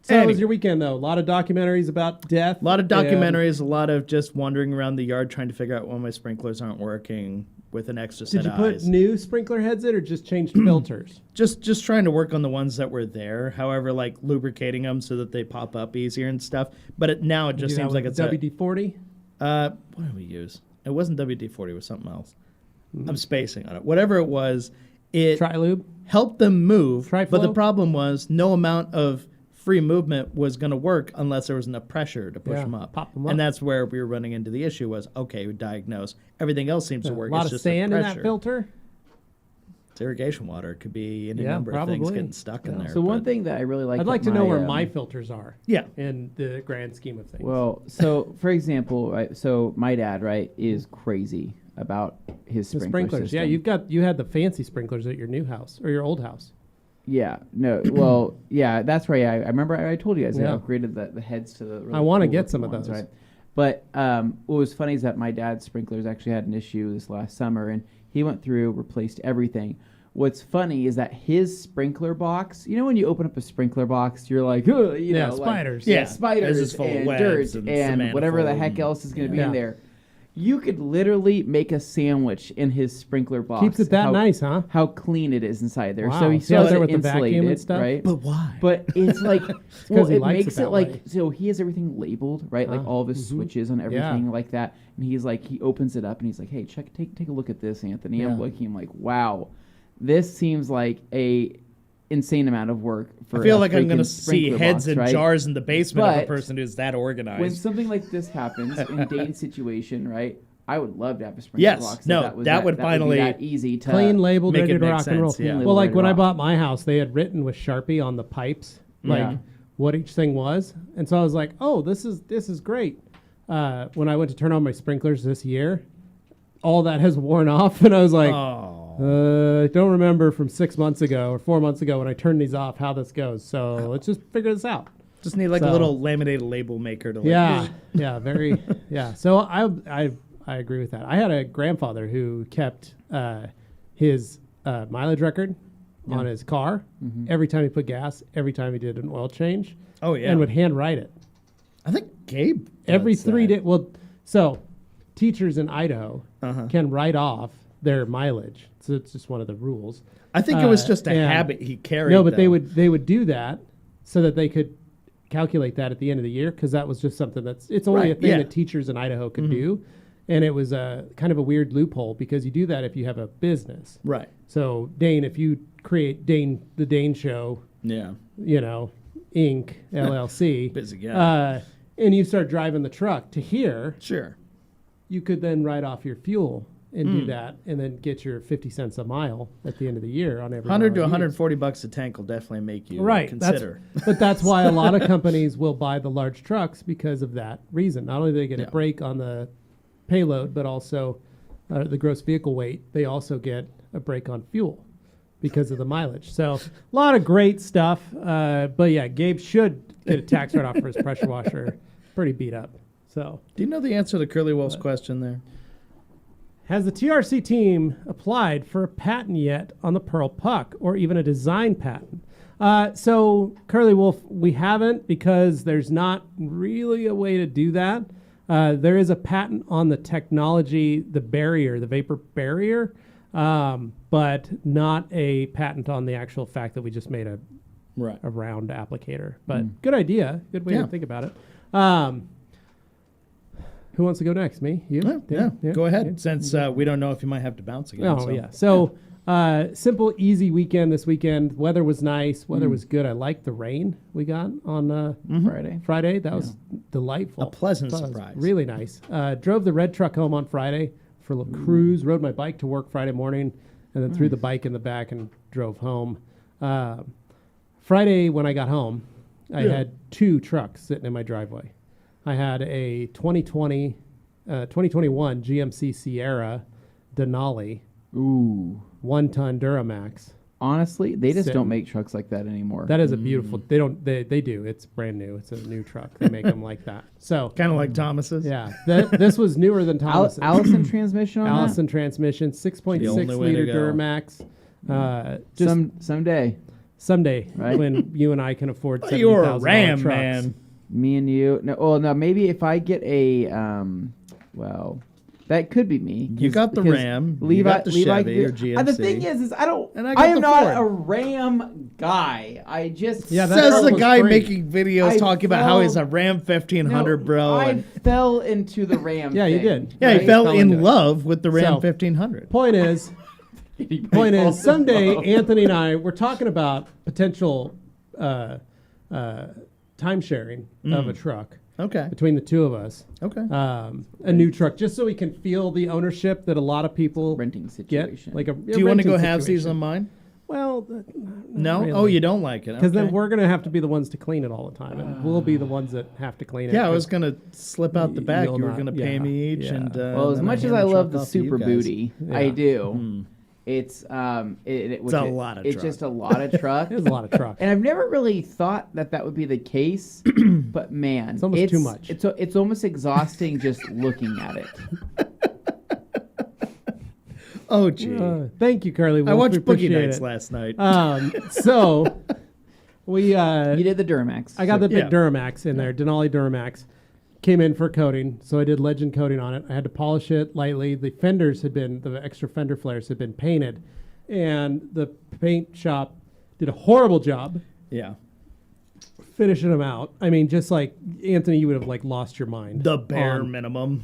So how Anyway. was your weekend, though? A lot of documentaries about death. A lot of documentaries, a lot of just wandering around the yard trying to figure out why my sprinklers aren't working with an extra set Did you of put eyes. new sprinkler heads in or just changed filters? Just trying to work on the ones that were there. However, lubricating them so that they pop up easier and stuff. But now it just Do that seems like with it's WD-40. what did we use? It wasn't WD-40. It was something else. I'm spacing on it. Whatever it was, it Tri-lube. helped them move. Tri-Flow? But the problem was no amount of free movement was going to work unless there was enough pressure to push Yeah, them up. pop them up. And that's where we were running into the issue was, okay, we diagnose. Everything else seems to A work. lot it's of just the sand in pressure. that filter. It's irrigation water. It could be any Yeah, number of things probably. getting stuck in there. So one but- thing that I really like. I'd like to know where my filters are. Yeah. In the grand scheme of things. Well, so for example, right, so my dad, right, is crazy about his the sprinkler sprinklers. system. Yeah, you had the fancy sprinklers at your new house or your old house. Yeah, no, well, yeah, that's right. I remember I told you guys Yeah. I upgraded the heads to the. Really I wanna cool get looking some of ones, those. right? But what was funny is that my dad's sprinklers actually had an issue this last summer, and he went through, replaced everything. What's funny is that his sprinkler box, you know, when you open up a sprinkler box, you're like, "Ugh," you Yeah, know, spiders. Like, Yeah, spiders this is full of and webs dirt and and whatever the manifold heck else is going to be Yeah. in there. You could literally make a sandwich in his sprinkler box. Keeps it that how, nice, huh? How clean it is inside there. Wow. So he So still has there it with the vacuum and insulated, stuff? right? But why? But it's like, 'cause well, he it likes makes it it that like, way. so he has everything labeled, right? Like all of his switches and everything like that. And he's like, he opens it up and he's like, hey, take a look at this, Anthony. Yeah. I'm looking, I'm like, wow, this seems like a insane amount of work for I feel a like I'm going to freaking see sprinkler heads box, and right? jars in the basement of a But person who's that organized. When something like this happens in Dane's situation, right? I would love to have a sprinkler Yes. box. if No, was that would finally be that easy to Clean, labeled, make ready it to make rock and roll. sense, yeah. Well, like Ready to when I rock. bought my house, they had written with Sharpie on the pipes, like Yeah. what each thing was, and so I was like, "Oh, this is great." When I went to turn on my sprinklers this year, all that has worn off, and I was like, Oh. I don't remember from 6 months ago or 4 months ago when I turned these off how this goes. So let's just figure this out. Just need like a little laminated label maker to like. Yeah, very. Yeah. So I agree with that. I had a grandfather who kept his mileage record on his car every time he put gas, every time he did an oil change. Oh yeah, and would handwrite it. I think Gabe Every does 3 that. days. Well, so teachers in Idaho can write off their mileage. So it's just one of the rules. I think it was just a habit he carried. No, but though. they would do that so that they could calculate that at the end of the year, because that was just something it's only a thing that teachers in Idaho could do. And it was a kind of a weird loophole because you do that if you have a business. Right. So Dane, if you create the Dane Show, Yeah. Inc. LLC, Busy guy. and you start driving the truck to here, Sure. you could then write off your fuel and do that, and then get your 50 cents a mile at the end of the year on every 100 to mile used. $140 a tank will definitely make you Right. consider. But that's why a lot of companies will buy the large trucks because of that reason. Not only do they get a break on the payload, but also the gross vehicle weight. They also get a break on fuel because of the mileage. So a lot of great stuff. But yeah, Gabe should get a tax write-off for his pressure washer. Pretty beat up. So Do you know the answer to Curly Wolf's question there? has the TRC team applied for a patent yet on the Pearl Puck, or even a design patent? So Curly Wolf, we haven't, because there's not really a way to do that. There is a patent on the technology, the barrier, the vapor barrier, but not a patent on the actual fact that we just made a round applicator. But good idea. Good way to think about it. Who wants to go next? Me? You? Yeah. Go ahead. Yeah. Since we don't know if you might have to bounce again. Oh, yeah. So simple, easy weekend this weekend. Weather was nice. Weather was good. I liked the rain we got on Friday. That was delightful. A pleasant Thought it was surprise. Really nice. Drove the red truck home on Friday for a little cruise. Rode my bike to work Friday morning, and then threw the bike in the back and drove home. Friday when I got home, I had 2 trucks sitting in my driveway. I had a 2021 GMC Sierra Denali, Ooh. 1-ton Duramax. Honestly, they just Sit- don't make trucks like that anymore. That is a beautiful. They don't. They do. It's brand new. It's a new truck. They make them like that. So Kind of like Thomas's. yeah, this was newer than Thomas. Allison transmission on Allison transmission, 6.6 The only way to liter go. Duramax. that? Just Someday, someday Right. when you and I can afford You were a $70,000 Ram, trucks. man. me and you. No, maybe if I get a that could be me. You got the because Ram, you Levi, got the Levi Chevy or the GMC. thing is I don't. And I got I am the not Ford. a Ram guy. I just Yeah, that Says truck the was guy free. making videos I talking about how he's a fell- Ram 1500, bro. I and fell into the Ram. Yeah, you thing, did. yeah, he right? fell fell into in it. love with the Ram So- 1500. Point is, someday Anthony and I we're talking about potential time sharing of a truck Okay. between the two of us. Okay. A new truck, just so we can feel the ownership that a lot of people renting get. situation. Like a Do you want to go halvesies on mine? Well, No? really. Oh, you don't like it. because then Okay. we're going to have to be the ones to clean it all the time, and we'll be the ones that have to clean it. Yeah, I was 'cause going to slip out the back. you'll You were not- going to pay yeah, me each. yeah. And well, as then much as hand I the love truck the off to you Super guys. Booty, I Yeah. do. It's it's a lot of It's truck. just a lot of truck. there's a lot of truck. And I've never really thought that would be the case, but man, It's almost too much. It's almost exhausting just looking at it. Oh, gee. Thank you, Carly. I Wolf. watched We Boogie appreciate Nights it. last night. So we You did the Duramax. I got the big Yeah. Duramax in there, Denali Duramax. Came in for coating, so I did legend coating on it. I had to polish it lightly. The extra fender flares had been painted, and the paint shop did a horrible job Yeah. finishing them out. I mean, just like Anthony, you would have like lost your mind. The bare on- minimum.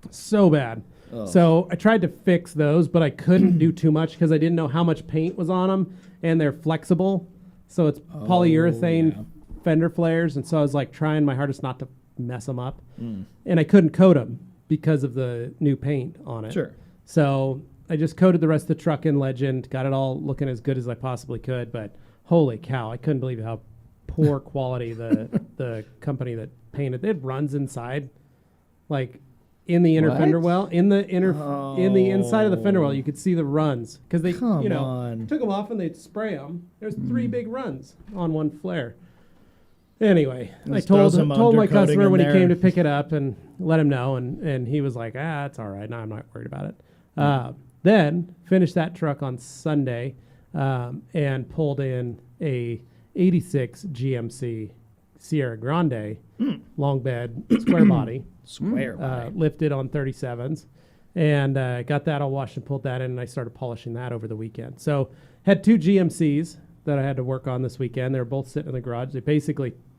so bad. Oh. So I tried to fix those, but I couldn't do too much because I didn't know how much paint was on them, and they're flexible, so it's polyurethane yeah. fender flares, and so I was like trying my hardest not to mess them up, and I couldn't coat them because of the new paint on it. Sure. So I just coated the rest of the truck in legend, got it all looking as good as I possibly could, but holy cow, I couldn't believe how poor quality the company that painted it runs inside. Like in the inner What? fender well. In the inside of the fender well, you could see the runs because they Come on. took them off and they'd spray them. There's 3 big runs on one flare. Anyway, Let's I throw told some my undercoating customer in when he there. came to pick it up and let him know, and he was like, it's all right. No, I'm not worried about it. Then finished that truck on Sunday and pulled in a 86 GMC Sierra Grande long bed square body. Square. body. Lifted on 37s, and got that all washed and pulled that in, and I started polishing that over the weekend. So had 2 GMCs that I had to work on this weekend. They were both sitting in the garage.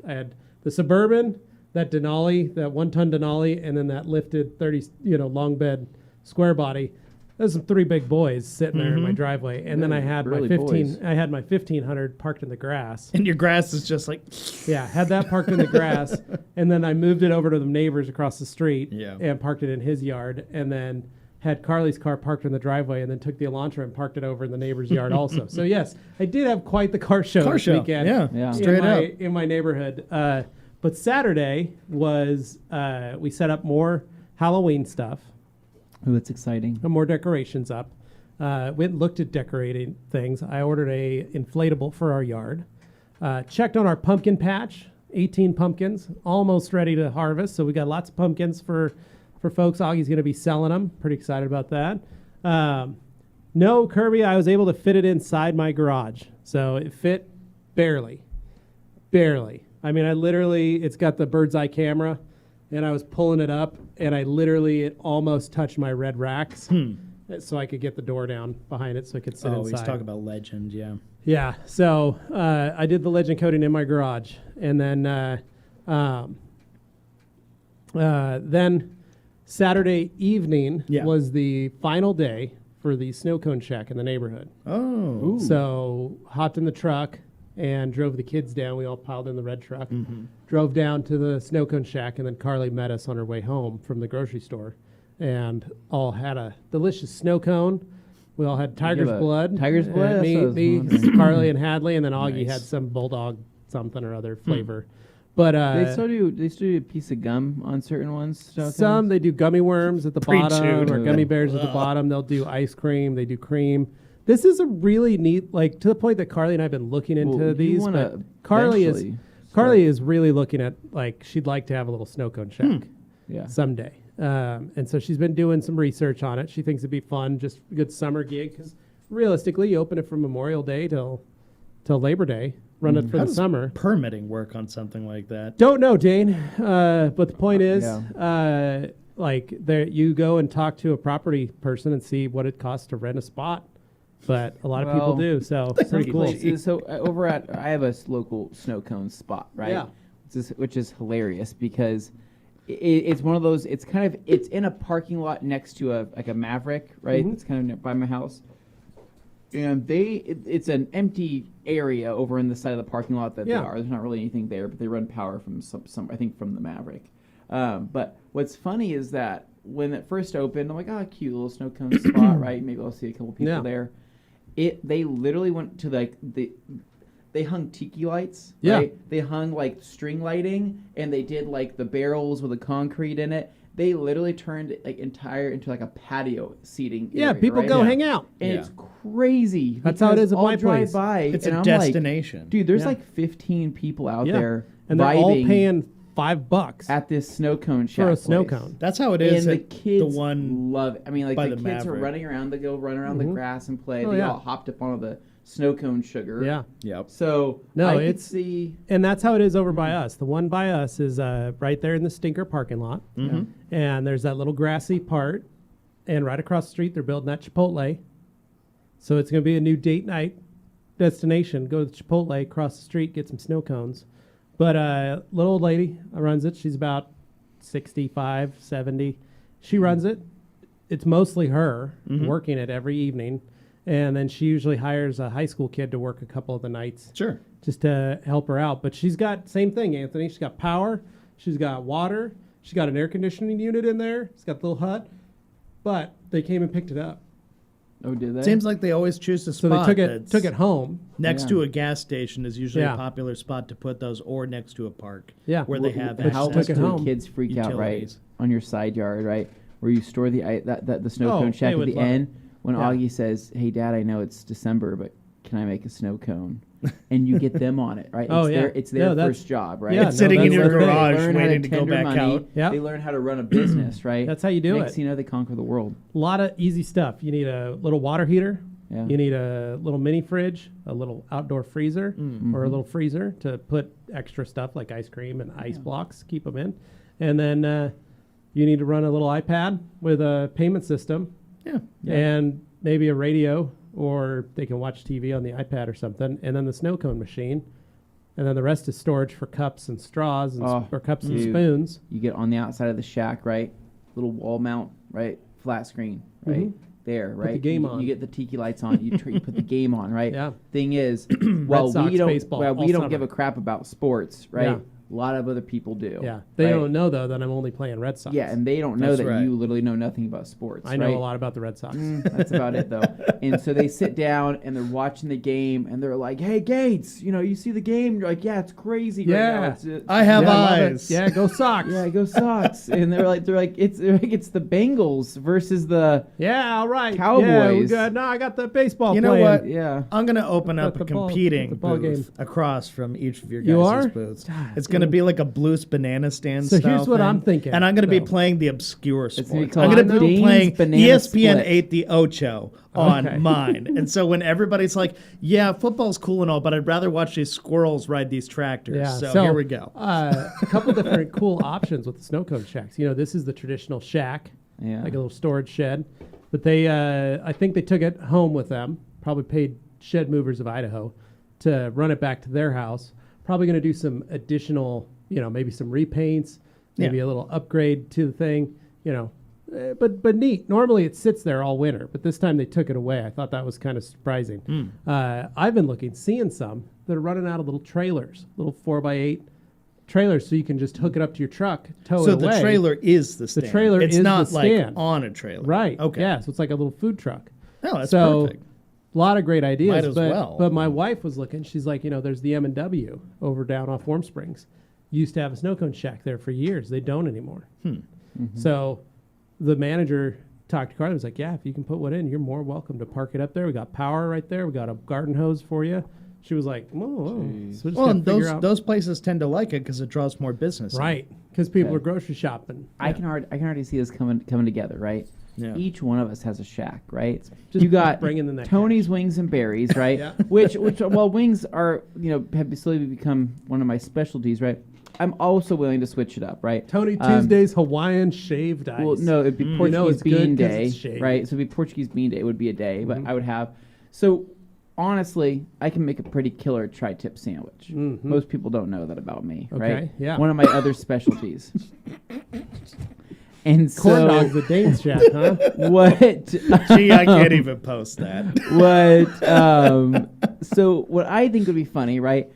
I had the Suburban, that Denali, that 1-ton Denali, and then that lifted 30, long bed square body. Those are 3 big boys sitting there in my driveway, and then I had Really my boys. I had my 1500 parked in the grass. And your grass is just like. Yeah, had that parked in the grass, and then I moved it over to the neighbors across the street and parked it in his yard, and then had Carly's car parked in the driveway, and then took the Elantra and parked it over in the neighbor's yard also. So yes, I did have quite the car show this weekend. Yeah. in Straight my, up. in my neighborhood. But Saturday was we set up more Halloween stuff, Oh, that's exciting. more decorations up. Went and looked at decorating things. I ordered a inflatable for our yard. Checked on our pumpkin patch. 18 pumpkins, almost ready to harvest. So we got lots of pumpkins for folks. Augie's going to be selling them. Pretty excited about that. No, Kirby, I was able to fit it inside my garage. So it fit barely. I mean, it's got the bird's eye camera, and I was pulling it up, and it almost touched my red racks. So I could get the door down behind it so I could sit inside. He's talking about Legend, yeah. Yeah, so I did the legend coating in my garage, and then Saturday evening was the final day for the snow cone shack in the neighborhood. Oh. So hopped in the truck and drove the kids down. We all piled in the red truck, drove down to the snow cone shack, and then Carly met us on her way home from the grocery store, and all had a delicious snow cone. We all had tiger's blood. Tiger's blood? Me, Carly, and Hadley, and then Augie Nice. had some bulldog something or other flavor. But They still do a piece of gum on certain ones. some they do gummy worms at the bottom Pre-chewed. or gummy bears at the bottom. They'll do ice cream. They do cream. This is a really neat, to the point that Carly and I have been looking into these. But Carly is really looking at she'd like to have a little snow cone shack someday. And so she's been doing some research on it. She thinks it'd be fun, just a good summer gig. Because realistically, you open it from Memorial Day till Labor Day, run it for How the does summer. permitting work on something like that? Don't know, Dane. But the point is, there you go and talk to a property person and see what it costs to rent a spot. But a lot of people do, so it's pretty cool. So over I have a local snow cone spot, right? Yeah. Which is hilarious because it's one of those. It's in a parking lot next to a Maverick, right? It's kind of by my house, and it's an empty area over in the side of the parking lot that they are. There's not really anything there, but they run power from some I think from the Maverick. But what's funny is that when it first opened, I'm like, cute little snow cone spot, right? Maybe I'll see a couple people there. They literally went to they hung tiki lights. Yeah. Right? They hung string lighting, and they did the barrels with the concrete in it. They literally turned it into a patio seating. Yeah, area, people right? go hang out. And it's crazy. That's how it is at I'll my drive place. by. It's and a I'm destination. Dude, there's 15 people out there, and they're all vibing paying $5 at this snow cone shack for a snow place. cone. That's how it is. And the at kids the one love it. I mean, by the the kids are Maverick. running around. They go run around the grass and play. Oh, They yeah. all hopped up on the snow cone sugar. Yeah. Yep. So No, I could it's- see. And that's how it is over by us. The one by us is right there in the stinker parking lot. And there's that little grassy part. And right across the street, they're building that Chipotle. So it's going to be a new date night destination. Go to the Chipotle across the street, get some snow cones. But little old lady runs it. She's about 65, 70. She runs it. It's mostly her working it every evening. And then she usually hires a high school kid to work a couple of the nights. Sure. Just to help her out. But she's got, same thing, Anthony. She's got power. She's got water. She's got an air conditioning unit in there. She's got the little hut. But they came and picked it up. Oh, did they? Seems like they always choose a So spot they that's took it home. next to a gas station is usually Yeah. a popular spot to put those, or next to a park. Yeah. Where they have But How took much it do the home. kids freak out, right? utilities. on your side yard, right, where you store the snow cone shack at the end. When Augie says, "Hey, Dad, I know it's December, but can I make a snow cone?" and you get them on it, right? It's their first job, right? It's sitting in your garage waiting to go back out. Yep. They learn how to run a business, right? That's how you do it. Next thing you know, they conquer the world. A lot of easy stuff. You need a little water heater. Yeah. You need a little mini fridge, a little outdoor freezer, or a little freezer to put extra stuff like ice cream and ice blocks, keep them in. And then you need to run a little iPad with a payment system. And maybe a radio, or they can watch TV on the iPad or something, and then the snow cone machine, and then the rest is storage for cups and straws or cups and spoons. You get on the outside of the shack, right? Little wall mount, right? Flat screen, right? There, right? Put the game on. You get the tiki lights on. You put the game on, right? Yeah. Thing is, we don't give a crap about sports, right? Yeah. A lot of other people do. Yeah. They don't know, though, that I'm only playing Red Sox. Yeah, and they don't know that you literally know nothing about sports. I know a lot about the Red Sox. That's about it, though. And so they sit down, and they're watching the game, and they're like, "Hey, Gates, you see the game?" You're like, "Yeah, it's crazy right now. I have eyes. Yeah, go Sox. Yeah, go Sox." And they're like, it's the Bengals versus the Cowboys. Yeah, no, I got the baseball. You know what? Yeah, I'm gonna open up a competing booth across from each of your guys' booths. It's going to be like a Blues banana stand style. So here's what I'm thinking. And I'm going to be playing the obscure sports. I'm going to be playing ESPN split. 8 the Ocho on mine. And so when everybody's like, yeah, football's cool and all, but I'd rather watch these squirrels ride these tractors. Yeah, so here we go. A couple different cool options with the snow cone shacks. This is the traditional shack, like a little storage shed. But they, I think they took it home with them, probably paid Shed Movers of Idaho to run it back to their house. Probably going to do some additional, maybe some repaints, maybe a little upgrade to the thing, but neat. Normally it sits there all winter, but this time they took it away. I thought that was kind of surprising. I've been seeing some that are running out of little trailers, little 4x8 trailers, so you can just hook it up to your truck, tow it away. So the trailer is the stand. The trailer is not the stand. Like on a trailer. Right. Okay. Yeah, so it's like a little food truck. No, that's perfect. A lot of great ideas. Might as well. But my wife was looking. She's like, there's the M&W over down off Warm Springs. Used to have a snow cone shack there for years. They don't anymore. So the manager talked to Carly. Was like, yeah, if you can put one in, you're more welcome to park it up there. We got power right there. We got a garden hose for you. She was like, whoa. So and those places tend to like it because it draws more business. Right. Because people are grocery shopping. I can already see this coming together, right? Yeah. Each one of us has a shack, right? Just you got bringing in Tony's Wings and Berries, right? which wings are, have slowly become one of my specialties, right? I'm also willing to switch it up, right? Tony Tuesday's Hawaiian shaved ice. Well, no, it'd be Portuguese bean day, right? So it'd be Portuguese bean day. It would be a day, but I would have. So honestly, I can make a pretty killer tri-tip sandwich. Most people don't know that about me, right? Yeah. One of my other specialties. And corn dogs, the Dane's shack, huh? What? Gee, I can't even post that. So what I think would be funny, right?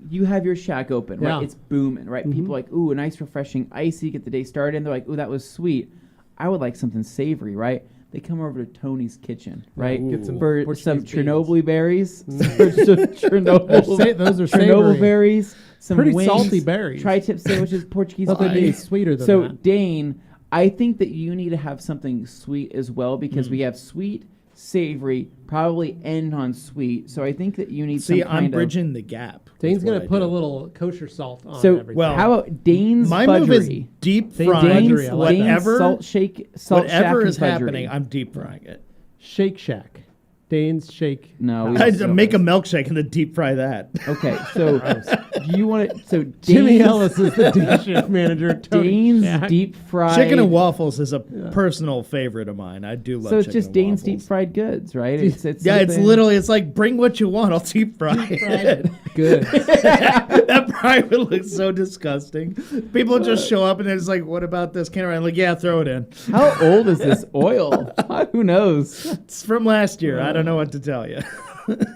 You have your shack open, right? Yeah. It's booming, right? People are like, ooh, a nice, refreshing icy, get the day started. And they're like, ooh, that was sweet. I would like something savory, right? They come over to Tony's kitchen, right? Get some for some Chernobyl berries. Those are Chernobyl berries. Some pretty wings, salty berries. Tri-tip sandwiches, Portuguese bean. But they'd be sweeter than that. So, Dane, I think that you need to have something sweet as well because we have sweet, savory, probably end on sweet. So I think that you need some kind I'm bridging the gap. Dane's going to put a little kosher salt on everything. Well, how about Dane's my fudgery? Move is deep frying. Whatever whatever is happening, I'm deep frying it. Shake Shack. Dane's Shake. No. I make a milkshake and then deep fry that. Okay, so do you want it? So Jimmy Ellis is the dish manager. Dane's deep fried chicken and waffles is a personal favorite of mine. I do love. So it's chicken just and Dane's waffles. deep fried goods, right? It's literally like bring what you want. I'll deep fry it. Good. That probably would look so disgusting. People just show up and it's like, what about this? Can't I'm like, yeah, throw it in. How old is this oil? Who knows? It's from last year. I don't know what to tell you.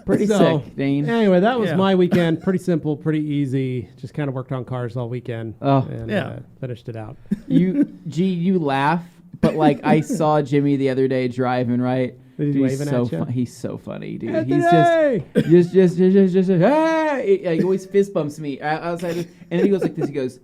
Pretty sick, Dane. Anyway, that was my weekend. Pretty simple, pretty easy. Just kind of worked on cars all weekend. And finished it out. You laugh, but like I saw Jimmy the other day driving, right? He's waving at you? He's so funny, dude. Anthony! He's just hey! He always fist bumps me outside, and then he goes like this. He goes,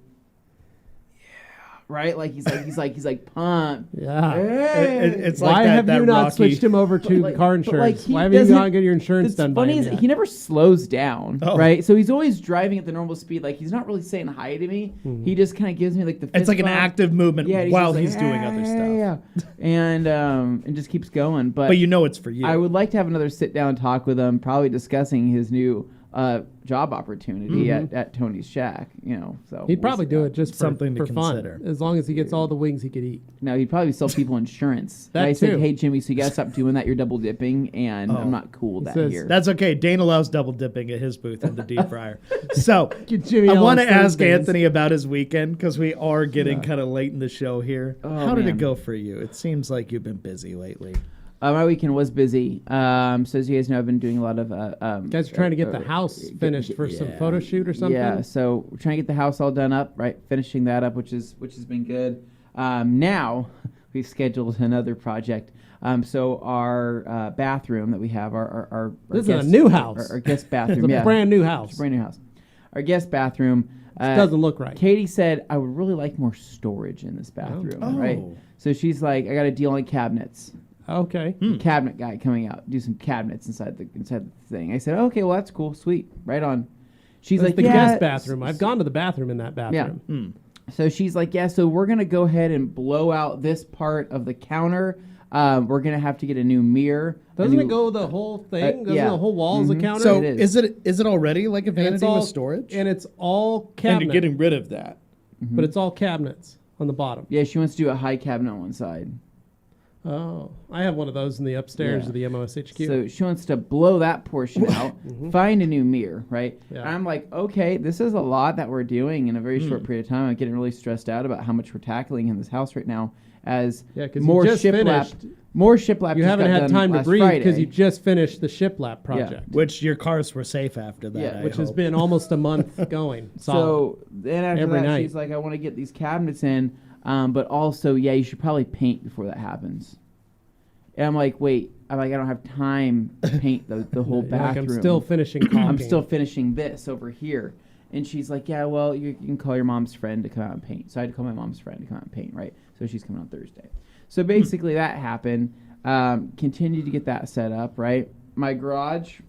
yeah, right? Like he's like pumped. Yeah. It's like Why that, have that you not Rocky. switched him over to like- car but, insurance? like, he Why have you doesn't- not got your insurance What's done by funny him is yet? he never slows down, Oh. right? So he's always driving at the normal speed. Like he's not really saying hi to me. He just kind of gives me like the. It's fist like an bump. active movement Yeah, while just he's like, doing other stuff. Yeah, and just keeps going. But you know it's for you. I would like to have another sit down talk with him, probably discussing his new job opportunity at Tony's Shack. You know, so He'd probably do it just for, Something to for fun, consider. as long as he gets all the wings he could eat. Now he'd probably sell people insurance. That And I said, too. "Hey Jimmy, so you gotta stop doing that. You're double dipping, and Oh. I'm not cool with that says- here." That's okay. Dane allows double dipping at his booth in the deep fryer. So Get Jimmy I all want to his ask Thursdays. Anthony about his weekend because we are getting Yeah. kind of late in the show here. Oh, How did man. it go for you? It seems like you've been busy lately. My weekend was busy. So as you guys know, I've been doing a lot of. You guys are trying to get the house finished for some photo shoot or something? Yeah, so we're trying to get the house all done up, right? Finishing that up, which has been good. Now we've scheduled another project. So our bathroom that we have, our This is guest, a new house. Our guest It's bathroom, a yeah, brand new house. It's a brand new house. Our guest bathroom. It doesn't look right. Katie said I would really like more storage in this bathroom, Oh. right? So she's like, I got a deal on cabinets. Okay. Cabinet guy coming out, do some cabinets inside the thing. I said, okay, well that's cool, sweet, right on. She's That's like, the yeah. guest bathroom. I've gone to the bathroom in that bathroom. So she's like, yeah, so we're gonna go ahead and blow out this part of the counter. We're gonna have to get a new mirror. Doesn't it go the whole thing? Doesn't yeah. the whole wall is a counter? So It is. is it already like a And it's vanity all with storage? And it's all And cabinet. you're getting rid of that. But it's all cabinets on the bottom. Yeah, she wants to do a high cabinet on one side. Oh, I have one of those in the upstairs Yeah. of the MOSHQ. So she wants to blow that portion out, find a new mirror, right? Yeah. And I'm like, okay, this is a lot that we're doing in a very short period of time. I'm getting really stressed out about how much we're tackling in this house right now. As Yeah, 'cause you more just shiplap, finished. more shiplap. you just haven't got had done time to last breathe because Friday. you just finished the shiplap project, Which your cars were safe after that. Yeah, I which has hope. been almost a month going. Solid. So then after Every that, night. she's like, I want to get these cabinets in, but also, yeah, you should probably paint before that happens. And I'm like, wait, I don't have time to paint the whole You're like, bathroom. I'm still finishing caulking. I'm still finishing this over here. And she's like, yeah, well, you can call your mom's friend to come out and paint. So I had to call my mom's friend to come out and paint, right? So she's coming on Thursday. So basically that happened. Continued to get that set up, right? My garage,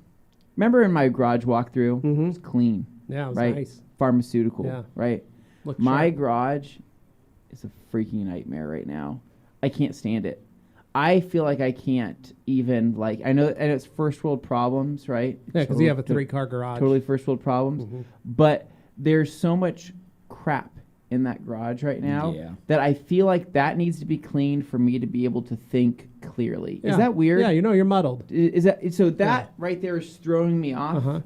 remember in my garage walkthrough? It was clean, Yeah, it was right? nice. Pharmaceutical, Yeah. right? Looked My sharp. garage is a freaking nightmare right now. I can't stand it. I feel like I can't even I know, and it's first world problems, right? Yeah, because you have a 3-car garage. Totally first world problems. But there's so much crap in that garage right now Yeah. that I feel like that needs to be cleaned for me to be able to think clearly. Yeah. Is that weird? Yeah, you're muddled. Is that so? That right there is throwing me off Uh-huh.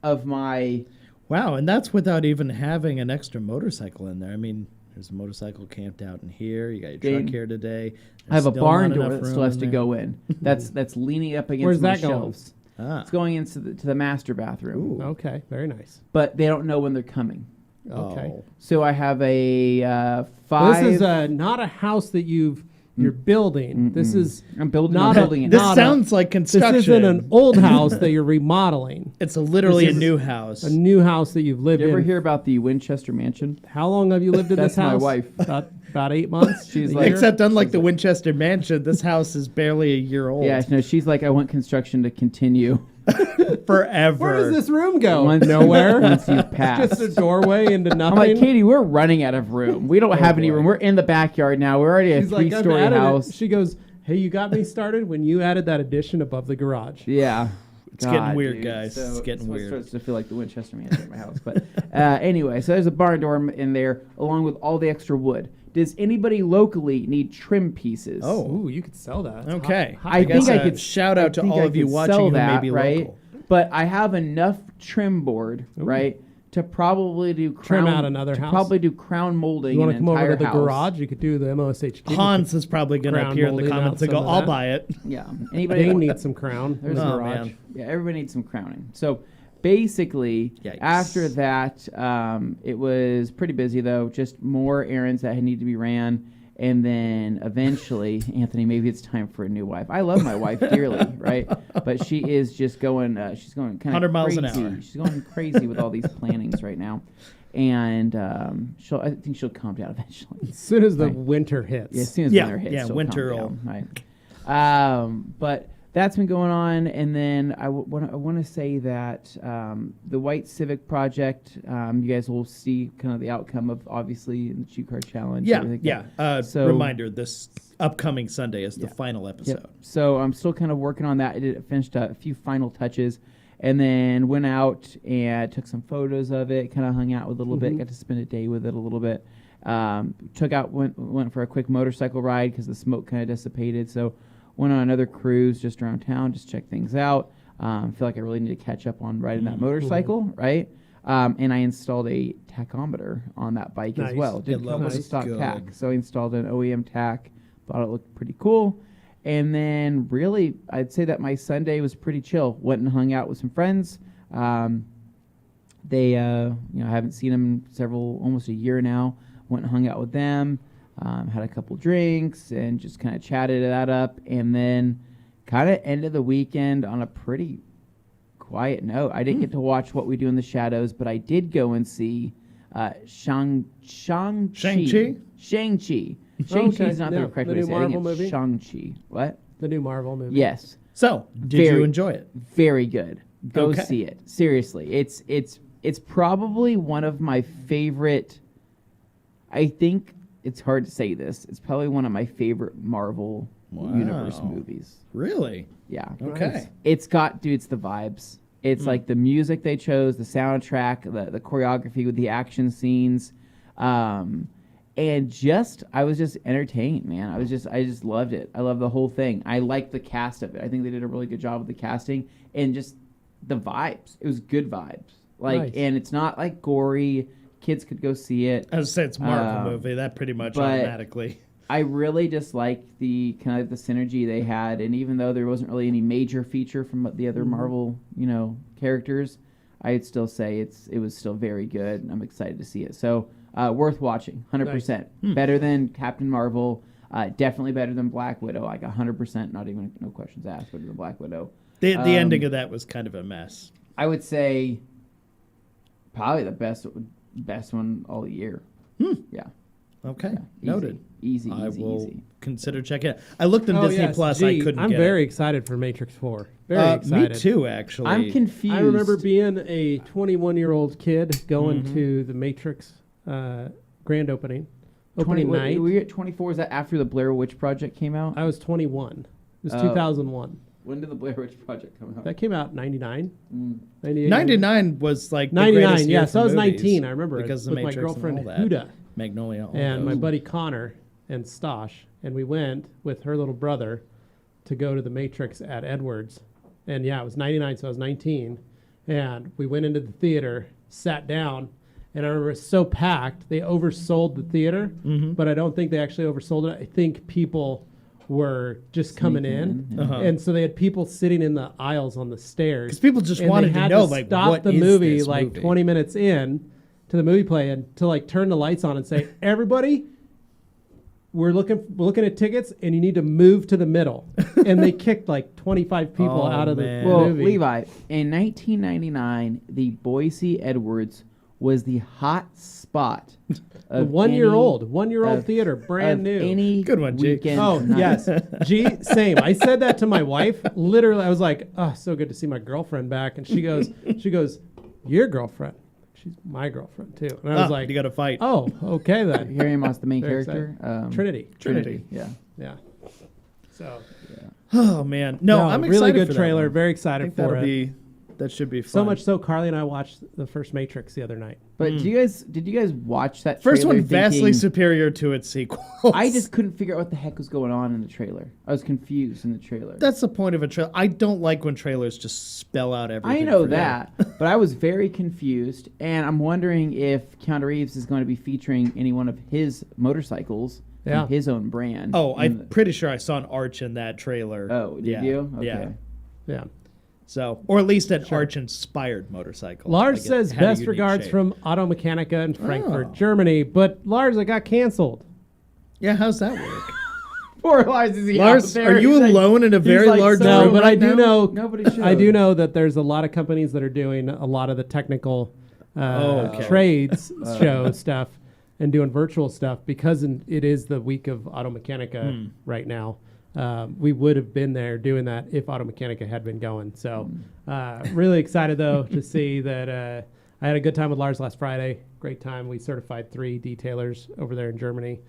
of my. Wow, and that's without even having an extra motorcycle in there. I mean, there's a motorcycle camped out in here. You got your Dane, truck here today. I have a There's still barn not door enough that still room has in to there. go in. That's leaning up against Where's my that going? shelves. Ah. It's going into the master bathroom. Ooh. Okay, very nice. But they don't know when they're coming. Okay. Oh. So I have a Well, 5. this is not a house that you're building. This is I'm building not it. This not sounds like This construction. isn't an old house that you're remodeling. It's literally This a is new house. A new house that you've lived You ever in. hear about the Winchester Mansion? How long have you lived in That's this my house? wife. About 8 months. She's A like- year? Except unlike the Winchester Mansion, this house is barely a year old. Yeah, no, she's like, I want construction to continue. Forever. Where does this room go? Once- Nowhere. Once you pass. Just a doorway into nothing. I'm like, Katie, we're running out of room. We don't have any boy. room. We're in the backyard now. We're already a She's like, I've 3-story added it. house. She goes, hey, you got me started when you added that addition above the garage. Yeah. It's getting weird, guys. It's getting so weird. It starts to feel like the Winchester Mansion at my house. But anyway, so there's a barn door in there along with all the extra wood. Does anybody locally need trim pieces? Oh. Ooh, you could sell that. Okay. I guess think I could shout out to think all I of you could watching sell who that, may be right? local. But I have enough trim board, right, to probably do Trim crown, out another to house? probably do crown molding. You want an to come over entire to the house. garage? You could do the MOSHQ. Hans is probably going to Crown appear in the molding out comments and some go, of I'll that. buy it. Yeah. Anybody? Dane needs some crown. There's a Oh, garage. man. Yeah, everybody needs some crowning. So basically, Yikes. after that, it was pretty busy though. Just more errands that had need to be ran, And then eventually, Anthony, maybe it's time for a new wife. I love my wife dearly, right? But she is just going, she's going kind of 100 miles an crazy. hour. She's going crazy with all these plannings right now. And I think she'll calm down eventually. As soon as the Right. winter hits. Yeah, as soon as Yeah, winter hits, yeah, she'll winter calm down, right? But that's been going on, and then I want to say that the White Civic project, you guys will see kind of the outcome of obviously in the Chew Car Challenge. Yeah, everything. yeah. So- Reminder: this upcoming Sunday is the final episode. Yep. So I'm still kind of working on that. I finished a few final touches, and then went out and took some photos of it. Kind of hung out with it a little bit. Got to spend a day with it a little bit. Went for a quick motorcycle ride because the smoke kind of dissipated. So went on another cruise just around town, just check things out. Feel like I really need to catch up on riding that motorcycle, right? And I installed a tachometer on that bike as Nice. well. Didn't It come with a looks stock good. tack, so I installed an OEM tack. Thought it looked pretty cool. And then really, I'd say that my Sunday was pretty chill. Went and hung out with some friends. They, I haven't seen them in almost a year now. Went and hung out with them. Had a couple drinks and just kind of chatted that up, and then kind of ended the weekend on a pretty quiet note. I didn't get to watch What We Do in the Shadows, but I did go and see Shang-Chi. Shang-Chi? Shang-Chi. Okay, Shang-Chi is not yeah, the correct the way to new say it. I think Marvel it's movie? Shang-Chi. What? The new Marvel movie. Yes. So, did you Very- enjoy it? Very good. Go Okay. see it. Seriously. It's probably one of my favorite. I think it's hard to say this. It's probably one of my favorite Marvel Universe Wow. movies. Really? Yeah. Okay. It's got, dude, it's the vibes. It's like the music they chose, the soundtrack, the choreography with the action scenes. And I was just entertained, man. I just loved it. I love the whole thing. I like the cast of it. I think they did a really good job with the casting and just the vibes. It was good vibes. Nice. And it's not like gory. Kids could go see it. As I said, it's a Marvel movie. That pretty much but- automatically. I really just liked the kind of the synergy they had, and even though there wasn't really any major feature from the other Marvel, characters, I'd still say it was still very good, and I'm excited to see it. So worth watching, 100%. Better than Captain Marvel, definitely better than Black Widow, like 100%. Not even no questions asked, better than Black Widow. The ending of that was kind of a mess. I would say probably the best one all year. Yeah. Okay, Yeah, noted. Easy. I will consider checking it. I looked in Oh, Disney yes. Plus. Gee, I couldn't I'm get very it. excited for Matrix 4. Very Me excited. too, actually. I'm confused. I remember being a 21-year-old kid going to the Matrix grand opening night. Were you at 24? Is that after the Blair Witch Project came out? I was 21. It was Oh. 2001. When did the Blair Witch Project come out? That came out in 99. Mm. 98. 99 was like the 99, greatest year yeah. for So I was movies 19. I remember because it of with my Matrix girlfriend and all that. Huda Magnolia. all and my those. buddy Connor and Stosh, and we went with her little brother to go to the Matrix at Edwards. And yeah, it was 99, so I was 19. And we went into the theater, sat down, and I remember it was so packed, they oversold the theater, but I don't think they actually oversold it. I think people were just coming in. yeah. Uh-huh. And so they had people sitting in the aisles on the stairs. Because people just And wanted they had to know, like, stop what the is movie this like movie? 20 minutes in to the movie play and to like turn the lights on and say, everybody, we're looking at tickets and you need to move to the middle. And they kicked like 25 people Oh, out of man. the Well, movie. Levi, in 1999, the Boise Edwards was the hot spot. The Of one-year-old of- theater, brand of new. Any Good one, Jake. weekend Oh, night. yes. Same. I said that to my wife. Literally, I was like, oh, so good to see my girlfriend back. And she goes, your girlfriend. She's my girlfriend, too. And I was like, you got to fight. oh, okay then. Here he was the main Very character. Trinity. Trinity. Yeah. Yeah. So, Oh man, no, I'm excited really good for that trailer. one. Very I excited think for it. that should be fun. So much so, Carly and I watched the first Matrix the other night. But did you guys watch that First trailer one vastly thinking- superior to its sequel. I just couldn't figure out what the heck was going on in the trailer. I was confused in the trailer. That's the point of a trailer. I don't like when trailers just spell out everything. I know for you. that, but I was very confused, and I'm wondering if Keanu Reeves is going to be featuring any one of his motorcycles Yeah. from his own brand. Oh, in I'm the- pretty sure I saw an arch in that trailer. Oh, did yeah. you? Okay. Yeah. Yeah. So, or at least an arch-inspired motorcycle. Lars Like it says had a best unique regards shape. from Auto Mechanica in Frankfurt, Oh. Germany. But Lars, it got canceled. Yeah, how's that work? Poor Lars, is he Lars, out there? are you He's like- alone in a very like large so- room? No, but right I do now? know. Nobody I do showed. know that there's a lot of companies that are doing a lot of the technical Okay. trades show stuff and doing virtual stuff because it is the week of Auto Mechanica right now. We would have been there doing that if Auto Mechanica had been going. So really excited, though, to see that I had a good time with Lars last Friday. Great time. We certified 3 detailers over there in Germany.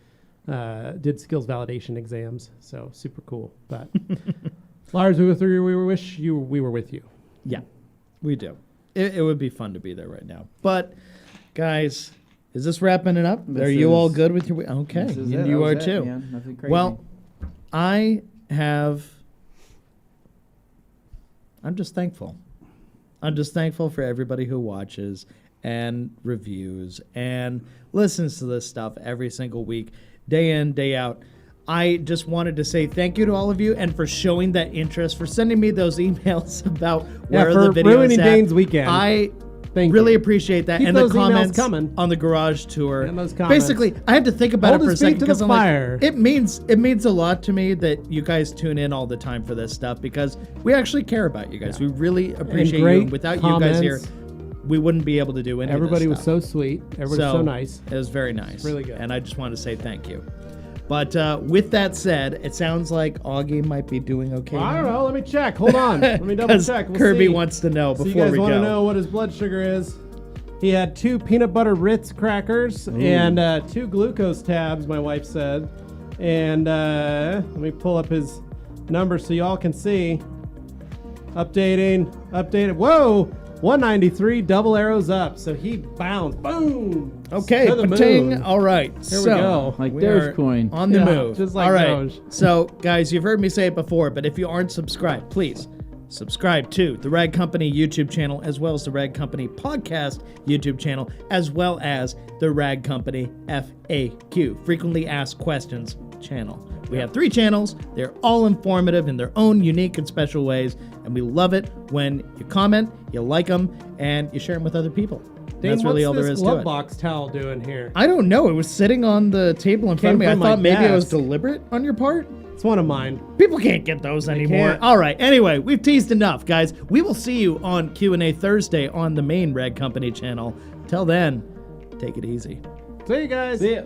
Did skills validation exams. So super cool. But Lars, we were with you. Yeah, we do. It would be fun to be there right now. But, guys, is this wrapping it up? This Are you all is- good with your... Okay, This is and it. you That are was it, too. man. Nothing crazy. Well, I'm just thankful. I'm just thankful for everybody who watches and reviews and listens to this stuff every single week, day in, day out. I just wanted to say thank you to all of you and for showing that interest, for sending me those emails about where for the videos ruining at. Dane's weekend. I Thank really you. appreciate that. Keep and the those emails comments coming. on the garage tour. And those comments. Basically, I had to think about Hold it for a his feet second to the because I'm fire. like, it means a lot to me that you guys tune in all the time for this stuff because we actually care about you guys. We really appreciate you. great And without you guys here, comments. we wouldn't be able to do any Everybody of was this so stuff. sweet. Everybody was so nice. It was very nice. Really good. And I just want to say thank you. But with that said, it sounds like Augie might be doing okay. I don't know. Let me check. Hold on. Let me double 'Cause check. We'll Kirby see. wants to know So you before guys we want to go. know what his blood sugar is? He had 2 peanut butter Ritz crackers and 2 glucose tabs, my wife said. And let me pull up his numbers so y'all can see. Updated. Whoa! 193, double arrows up. So he bounced. Boom! Okay, To the pa-ting. moon. All right. Here so we go. Like we are Dogecoin. on the Yeah, move. just like All right. Doge. So, guys, you've heard me say it before, but if you aren't subscribed, please subscribe to the Rag Company YouTube channel, as well as the Rag Company Podcast YouTube channel, as well as the Rag Company FAQ, Frequently Asked Questions channel. We have 3 channels. They're all informative in their own unique and special ways, and we love it when you comment, you like them, and you share them with other people. Dane, That's really all what's there this is to glove it. box towel doing here? I don't know. It was sitting on the table in front of me. I from my thought maybe it was desk. deliberate on your part. It's one of mine. People can't get those anymore. can't. All right. Anyway, we've teased enough, guys. We will see you on Q&A Thursday on the main Rag Company channel. Till then, take it easy. See you guys. See ya.